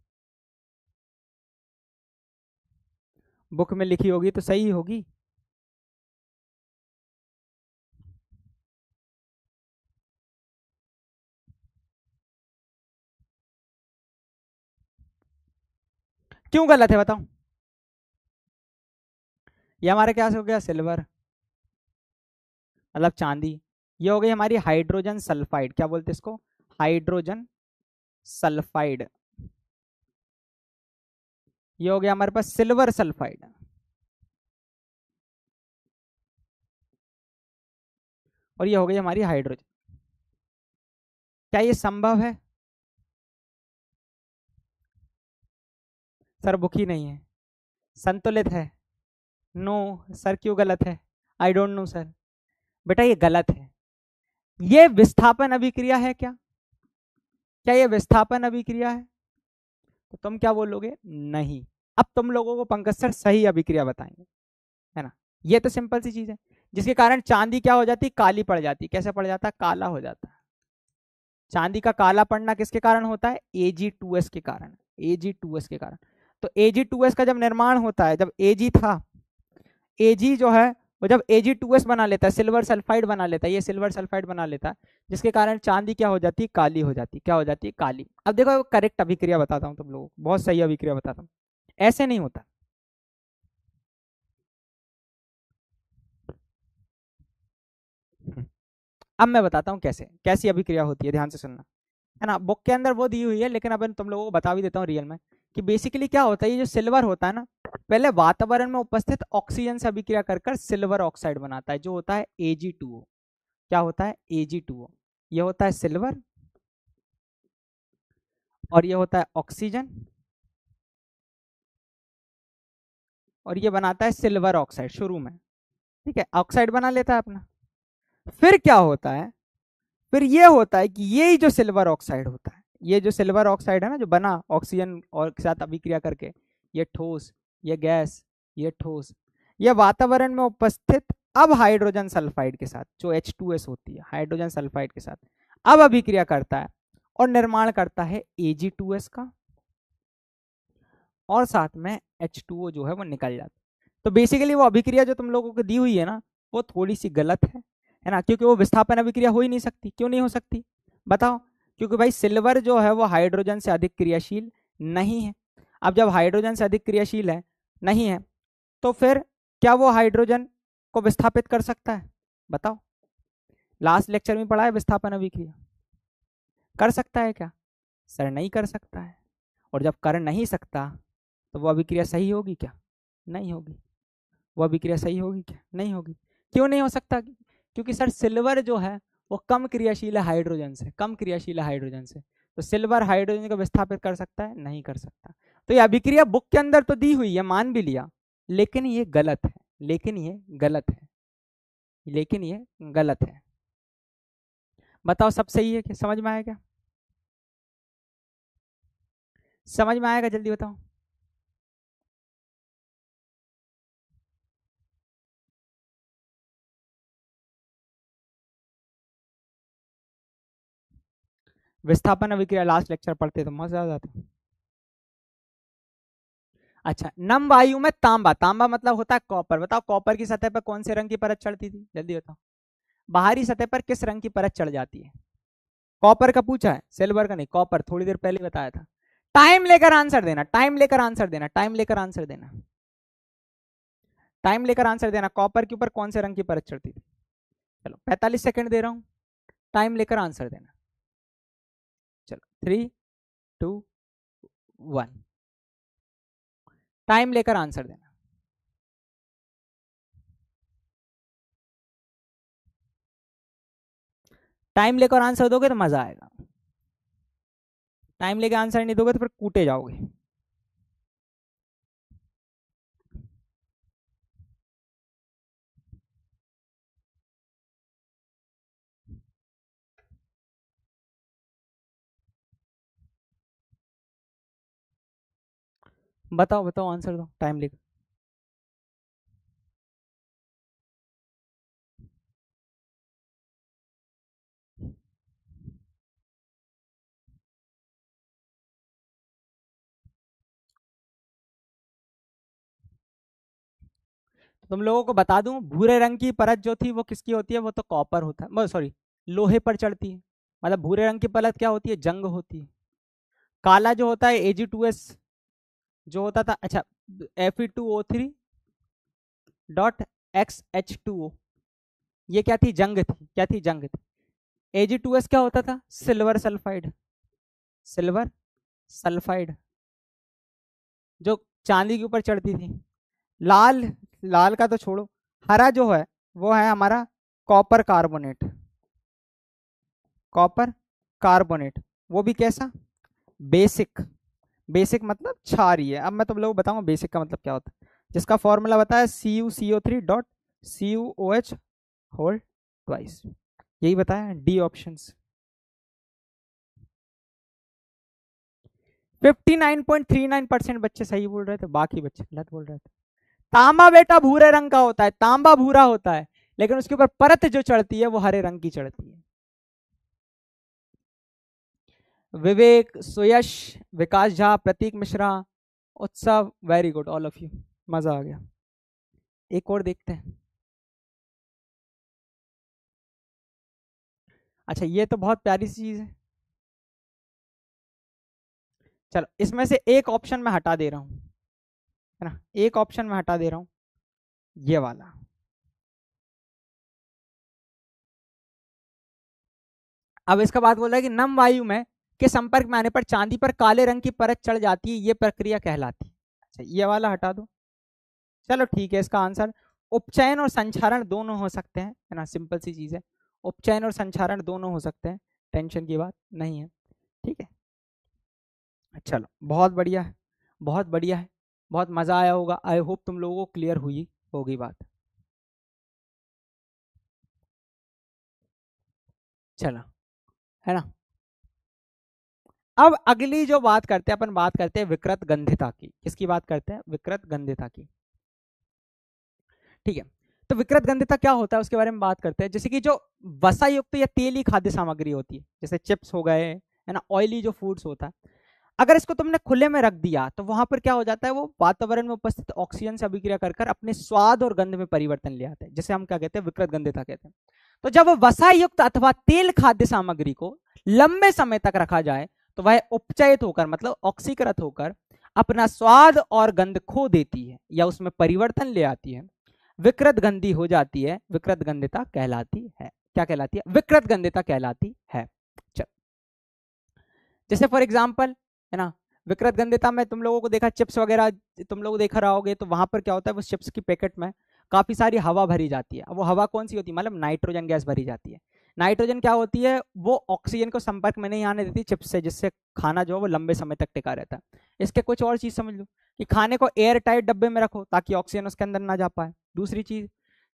बुक में लिखी होगी तो सही होगी। क्यों गलत है बताओ, ये हमारा क्या हो गया, सिल्वर, मतलब चांदी। ये हो गई हमारी हाइड्रोजन सल्फाइड, क्या बोलते हैं इसको, हाइड्रोजन सल्फाइड। ये हो गया हमारे पास सिल्वर सल्फाइड, और ये हो गई हमारी हाइड्रोजन। क्या ये संभव है, सर बुक ही नहीं है, संतुलित है, नो सर, क्यों गलत है, आई डोंट नो सर, बेटा ये गलत है। ये विस्थापन अभिक्रिया है क्या, क्या ये विस्थापन अभिक्रिया है, तो तुम क्या बोलोगे, नहीं। अब तुम लोगों को पंकज सर सही अभिक्रिया बताएंगे, है ना। ये तो सिंपल सी चीज है, जिसके कारण चांदी क्या हो जाती, काली पड़ जाती, कैसे पड़ जाता है, काला हो जाता है। चांदी का काला पड़ना किसके कारण होता है, Ag2S के कारण, Ag2S के कारण। तो Ag2S का जब निर्माण होता है, जब Ag था, Ag जो है वो जब Ag2S बना लेता है, सिल्वर सल्फाइड बना लेता है, ये सिल्वर सल्फाइड बना लेता है, जिसके कारण चांदी क्या हो जाती है, काली हो जाती है। क्या हो जाती है, काली। अब देखो करेक्ट अभिक्रिया बताता हूँ तुम लोगों को, बहुत सही अभिक्रिया बताता हूँ, ऐसे नहीं होता। अब मैं बताता हूँ कैसे, कैसी अभिक्रिया होती है, ध्यान से सुनना, है ना। बुक के अंदर वो दी हुई है, लेकिन अब तुम लोगों को बता भी देता हूँ रियल में कि बेसिकली क्या होता है। ये जो सिल्वर होता है ना, पहले वातावरण में उपस्थित ऑक्सीजन से अभिक्रिया कर कर सिल्वर ऑक्साइड बनाता है, जो होता है Ag2O। क्या होता है, Ag2O। ये होता है सिल्वर और ये होता है ऑक्सीजन, और ये बनाता है सिल्वर ऑक्साइड शुरू में, ठीक है, ऑक्साइड बना लेता है अपना। फिर क्या होता है, फिर ये होता है कि ये जो सिल्वर ऑक्साइड होता है, ये जो सिल्वर ऑक्साइड है ना, जो बना ऑक्सीजन और के साथ अभिक्रिया करके, ये ठोस, ये गैस, ये ठोस, ये वातावरण में उपस्थित अब हाइड्रोजन सल्फाइड के साथ, जो H2S होती है, हाइड्रोजन सल्फाइड के साथ अब अभिक्रिया करता है और निर्माण करता है Ag2S का, और साथ में H2O जो है वो निकल जाता है। तो बेसिकली वो अभिक्रिया जो तुम लोगों को दी हुई है ना, वो थोड़ी सी गलत है ना, क्योंकि वो विस्थापन अभिक्रिया हो ही नहीं सकती। क्यों नहीं हो सकती, बताओ। क्योंकि भाई सिल्वर जो है वो हाइड्रोजन से अधिक क्रियाशील नहीं है। अब जब हाइड्रोजन से अधिक क्रियाशील है नहीं है, तो फिर क्या वो हाइड्रोजन को विस्थापित कर सकता है, बताओ। लास्ट लेक्चर में पढ़ा है विस्थापन अभिक्रिया, कर सकता है क्या, सर नहीं कर सकता है। और जब कर नहीं सकता तो वो अभिक्रिया सही होगी क्या, नहीं होगी। वो अभिक्रिया सही होगी क्या, नहीं होगी। क्यों नहीं हो सकता, क्योंकि सर सिल्वर जो है वो कम क्रियाशील है हाइड्रोजन से, कम क्रियाशील है हाइड्रोजन से, तो सिल्वर हाइड्रोजन को विस्थापित कर सकता है, नहीं कर सकता। तो ये अभिक्रिया बुक के अंदर तो दी हुई है, मान भी लिया, लेकिन ये गलत है, लेकिन ये गलत है, लेकिन ये गलत है। बताओ सब सही है क्या, समझ में आया क्या, समझ में आएगा, जल्दी बताओ। विस्थापन अभिक्रिया लास्ट लेक्चर पढ़ते तो मजा आ जाता। अच्छा, नम वायु में तांबा, तांबा मतलब होता है कॉपर। बताओ कॉपर की सतह पर कौन से रंग की परत चढ़ती थी, जल्दी बताओ। बाहरी सतह पर किस रंग की परत चढ़ जाती है, कॉपर का पूछा है, सिल्वर का नहीं, कॉपर, थोड़ी देर पहले बताया था। टाइम लेकर आंसर देना, टाइम लेकर आंसर देना, टाइम लेकर आंसर देना, टाइम लेकर आंसर देना। कॉपर के ऊपर कौन से रंग की परत चढ़ती थी, चलो 45 सेकंड दे रहा हूं, टाइम लेकर आंसर देना। चलो 3 2 1, टाइम लेकर आंसर देना। टाइम लेकर आंसर दोगे तो मजा आएगा, टाइम लेकर आंसर नहीं दोगे तो फिर कूटे जाओगे। बताओ बताओ आंसर दो, टाइम लेकर। तुम लोगों को बता दूं, भूरे रंग की परत जो थी वो किसकी होती है, वो तो कॉपर होता है, सॉरी लोहे पर चढ़ती है। मतलब भूरे रंग की परत क्या होती है, जंग होती है। काला जो होता है Ag2S जो होता था, अच्छा Fe2O3 डॉट XH2O, ये क्या थी, जंग थी, क्या थी, जंग थी। Ag2S क्या होता था, सिल्वर सल्फाइड, सिल्वर सल्फाइड जो चांदी के ऊपर चढ़ती थी। लाल, लाल का तो छोड़ो, हरा जो है वो है हमारा कॉपर कार्बोनेट, कॉपर कार्बोनेट, वो भी कैसा, बेसिक। बेसिक मतलब क्षारीय। अब मैं तुम लोगों को बताऊंगा बेसिक का मतलब क्या होता है, जिसका फॉर्मूला बताया CuCO3 dot CuOH whole twice, यही बताया, डी ऑप्शन। 59.39% बच्चे सही बोल रहे थे, बाकी बच्चे गलत बोल रहे थे। तांबा बेटा भूरे रंग का होता है, तांबा भूरा होता है, लेकिन उसके ऊपर परत जो चढ़ती है वो हरे रंग की चढ़ती है। विवेक, सुयश, विकास झा, प्रतीक मिश्रा, उत्सव, very good all of you, मजा आ गया। एक और देखते हैं। अच्छा ये तो बहुत प्यारी सी चीज है। चलो इसमें से एक ऑप्शन मैं हटा दे रहा हूं, है ना, एक ऑप्शन मैं हटा दे रहा हूं, ये वाला। अब इसका बात बोल रहा है कि नम वायु में के संपर्क में आने पर चांदी पर काले रंग की परत चढ़ जाती है, ये प्रक्रिया कहलाती है। अच्छा ये वाला हटा दो। चलो ठीक है, इसका आंसर उपचयन और संचारण दोनों हो सकते हैं, है ना, सिंपल सी चीज है, उपचयन और संचारण दोनों हो सकते हैं, टेंशन की बात नहीं है। ठीक है, चलो बहुत बढ़िया है, बहुत बढ़िया है, बहुत मजा आया होगा। आई होप तुम लोगों को क्लियर हुई होगी बात। चलो, है ना। अब अगली जो बात करते हैं अपन, बात करते हैं विकृत गंधिता की। किसकी बात करते हैं? विकृत गंधिता की। ठीक है, तो विकृत गंधिता क्या होता है उसके बारे में बात करते हैं। जैसे कि जो वसा युक्त या तेली खाद्य सामग्री होती है, जैसे चिप्स हो गए, है ना, ऑयली जो फूड्स होता है, अगर इसको तुमने खुले में रख दिया तो वहां पर क्या हो जाता है, वो वातावरण में उपस्थित ऑक्सीजन से अभिक्रिया कर कर अपने स्वाद और गंध में परिवर्तन ले आते हैं, जिसे हम क्या कहते हैं? विकृत गंधिता कहते हैं। तो जब वसा युक्त अथवा तेल खाद्य सामग्री को लंबे समय तक रखा जाए तो वह उपचयित होकर, मतलब ऑक्सीकृत होकर अपना स्वाद और गंध खो देती है या उसमें परिवर्तन ले आती है, विकृत गंधी हो जाती है, विकृत गंधिता कहलाती है। क्या कहलाती है? विकृत गंधिता कहलाती है। चल, जैसे फॉर एग्जाम्पल, है ना, विकृत गंधिता में तुम लोगों को देखा, चिप्स वगैरह तुम लोग देखा रहोगे, तो वहां पर क्या होता है, वो चिप्स की पैकेट में काफी सारी हवा भरी जाती है। वो हवा कौन सी होती है? मतलब नाइट्रोजन गैस भरी जाती है। नाइट्रोजन क्या होती है? वो ऑक्सीजन को संपर्क में नहीं आने देती चिप्स से, जिससे खाना जो है वो लंबे समय तक टिका रहता है। इसके कुछ और चीज समझ लो कि खाने को एयर टाइट डब्बे में रखो ताकि ऑक्सीजन उसके अंदर ना जा पाए। दूसरी चीज,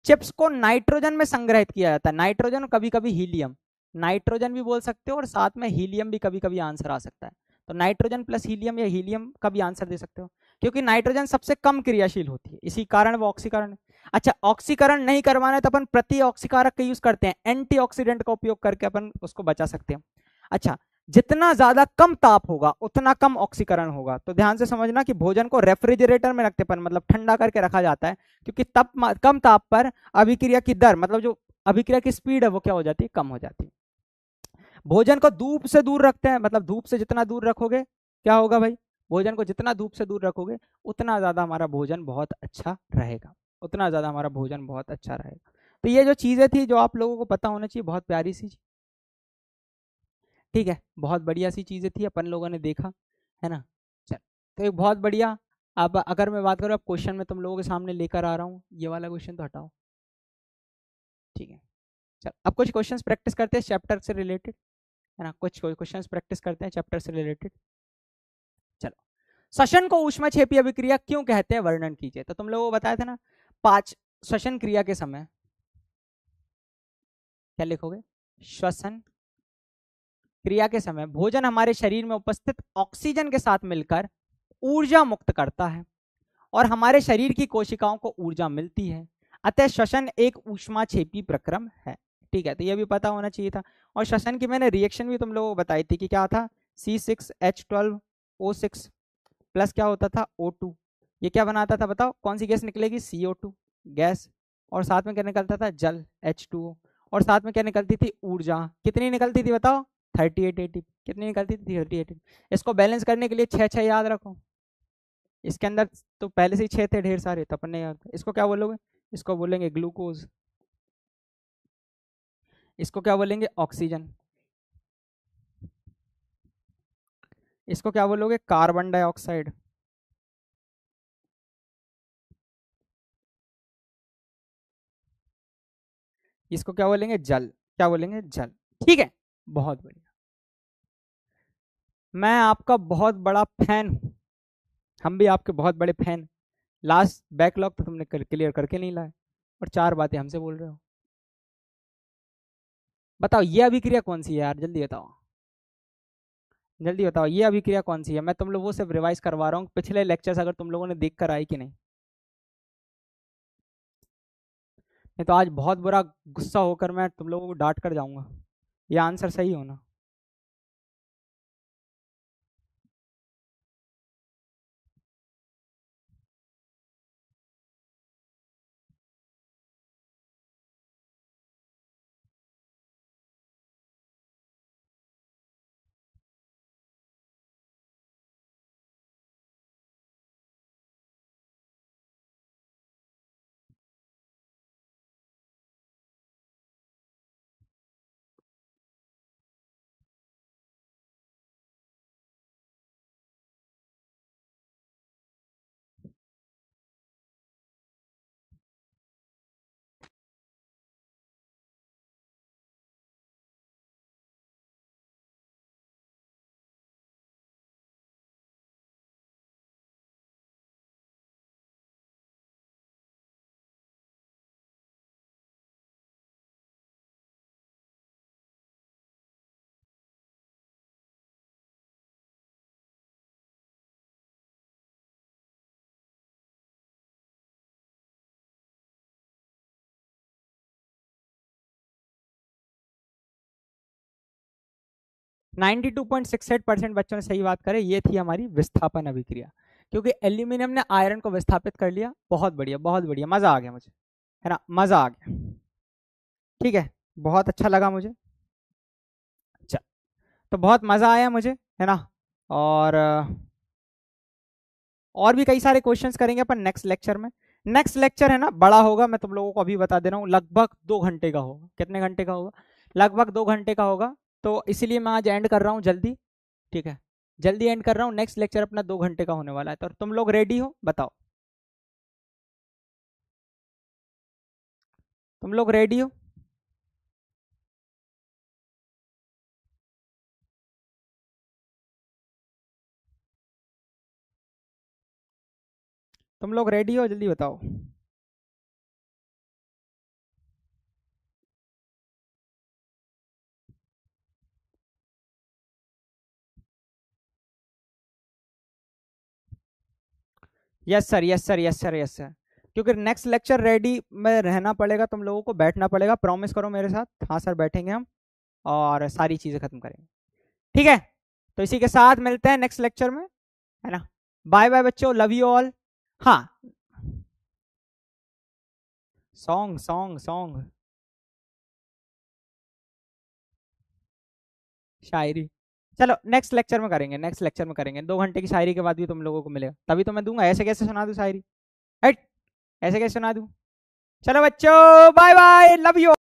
चिप्स को नाइट्रोजन में संग्रहित किया जाता है, नाइट्रोजन कभी कभी हीलियम, नाइट्रोजन भी बोल सकते हो और साथ में हीलियम भी कभी कभी आंसर आ सकता है। तो नाइट्रोजन प्लस हीलियम या हीलियम का भी आंसर दे सकते हो, क्योंकि नाइट्रोजन सबसे कम क्रियाशील होती है, इसी कारण वो ऑक्सीकरण। अच्छा, ऑक्सीकरण नहीं करवाना है तो अपन प्रति ऑक्सीकारक का यूज करते हैं, एंटीऑक्सीडेंट का उपयोग करके अपन उसको बचा सकते हैं। अच्छा, जितना ज्यादा कम ताप होगा उतना कम ऑक्सीकरण होगा। तो ध्यान से समझना कि भोजन को रेफ्रिजरेटर में रखते पर, मतलब ठंडा करके रखा जाता है, क्योंकि कम ताप पर अभिक्रिया की दर, मतलब जो अभिक्रिया की स्पीड है वो क्या हो जाती है? कम हो जाती है। भोजन को धूप से दूर रखते हैं, मतलब धूप से जितना दूर रखोगे क्या होगा भाई? भोजन को जितना धूप से दूर रखोगे उतना ज्यादा हमारा भोजन बहुत अच्छा रहेगा, उतना ज्यादा हमारा भोजन बहुत अच्छा रहेगा। तो ये जो चीजें थी जो आप लोगों को पता होना चाहिए, बहुत प्यारी सी, ठीक है, बहुत बढ़िया सी चीजें थी, अपन लोगों ने देखा, है ना। चल, तो एक बहुत बढ़िया। अब अगर मैं बात करूँ, अब क्वेश्चन में तुम लोगों के सामने लेकर आ रहा हूँ, ये वाला क्वेश्चन तो हटाओ, ठीक है। चल, अब कुछ क्वेश्चंस प्रैक्टिस करते हैं चैप्टर से रिलेटेड, है ना, कुछ क्वेश्चंस प्रैक्टिस करते हैं चैप्टर से रिलेटेड। चलो, श्वसन को ऊष्माक्षेपीय अभिक्रिया क्यों कहते हैं, वर्णन कीजिए। तो तुम लोगों को बताया था ना, 5 श्वसन क्रिया के समय क्या लिखोगे? श्वसन क्रिया के समय भोजन हमारे शरीर में उपस्थित ऑक्सीजन के साथ मिलकर ऊर्जा मुक्त करता है और हमारे शरीर की कोशिकाओं को ऊर्जा मिलती है, अतः श्वसन एक ऊष्माक्षेपी प्रक्रम है। ठीक है, तो ये भी पता होना चाहिए था। और श्वसन की मैंने रिएक्शन भी तुम लोगों को बताई थी कि क्या था, C6H12O6 प्लस क्या होता था, O2। ये क्या बनाता था बताओ? कौन सी गैस निकलेगी? CO2 gas. और साथ में क्या निकलता था? जल, H2O। और साथ में क्या निकलती थी? ऊर्जा। कितनी निकलती थी बताओ? 38 ATP। कितनी निकलती थी? 38 ATP। इसको बैलेंस करने के लिए 6 याद रखो, इसके अंदर तो पहले से ही 6 थे ढेर सारे, तो अपन ने याद। इसको क्या बोलोगे? इसको बोलेंगे ग्लूकोज। इसको क्या बोलेंगे? ऑक्सीजन। इसको क्या बोलोगे? Carbon dioxide. इसको क्या बोलेंगे? जल। क्या बोलेंगे? जल। ठीक है, बहुत बढ़िया। मैं आपका बहुत बड़ा फैन हूं, हम भी आपके बहुत बड़े फैन। लास्ट बैकलॉग तो तुमने क्लियर करके नहीं लाए और 4 बातें हमसे बोल रहे हो। बताओ ये अभिक्रिया कौन सी है यार, जल्दी बताओ, जल्दी बताओ ये अभिक्रिया कौन सी है। मैं तुम लोगों से रिवाइज करवा रहा हूँ पिछले लेक्चर्स, अगर तुम लोगों ने देख कर आई कि नहीं। नहीं तो आज बहुत बुरा गुस्सा होकर मैं तुम लोगों को डांट कर जाऊंगा। ये आंसर सही होना। 92.68% बच्चों ने सही बात करे। ये थी हमारी विस्थापन अभिक्रिया, क्योंकि एल्यूमिनियम ने आयरन को विस्थापित कर लिया। बहुत बढ़िया, बहुत बढ़िया, मजा आ गया मुझे, है ना, मजा आ गया। ठीक है, बहुत अच्छा लगा मुझे। अच्छा, तो बहुत मजा आया मुझे, है ना। और भी कई सारे क्वेश्चंस करेंगे अपन नेक्स्ट लेक्चर में। नेक्स्ट लेक्चर है ना बड़ा होगा, मैं तुम लोगों को अभी बता दे रहा हूँ, लगभग 2 घंटे का होगा। कितने घंटे का होगा? लगभग 2 घंटे का होगा। तो इसीलिए मैं आज एंड कर रहा हूँ जल्दी। ठीक है, जल्दी एंड कर रहा हूँ। नेक्स्ट लेक्चर अपना 2 घंटे का होने वाला है। तो तुम लोग रेडी हो? बताओ, तुम लोग रेडी हो? तुम लोग रेडी हो? जल्दी बताओ। Yes sir, yes sir, yes sir, yes sir. क्योंकि नेक्स्ट लेक्चर रेडी में रहना पड़ेगा, तुम लोगों को बैठना पड़ेगा। प्रॉमिस करो मेरे साथ। हाँ सर, बैठेंगे हम और सारी चीज़ें खत्म करेंगे। ठीक है, तो इसी के साथ मिलते हैं नेक्स्ट लेक्चर में, है ना। बाय बाय बच्चों, लव यू ऑल। हाँ, सॉन्ग सॉन्ग सॉन्ग, शायरी। चलो नेक्स्ट लेक्चर में करेंगे, नेक्स्ट लेक्चर में करेंगे। 2 घंटे की शायरी के बाद भी तुम लोगों को मिलेगा, तभी तो मैं दूंगा। ऐसे कैसे सुना दूं शायरी? हट, ऐसे कैसे सुना दूं? चलो बच्चों, बाय बाय, लव यू।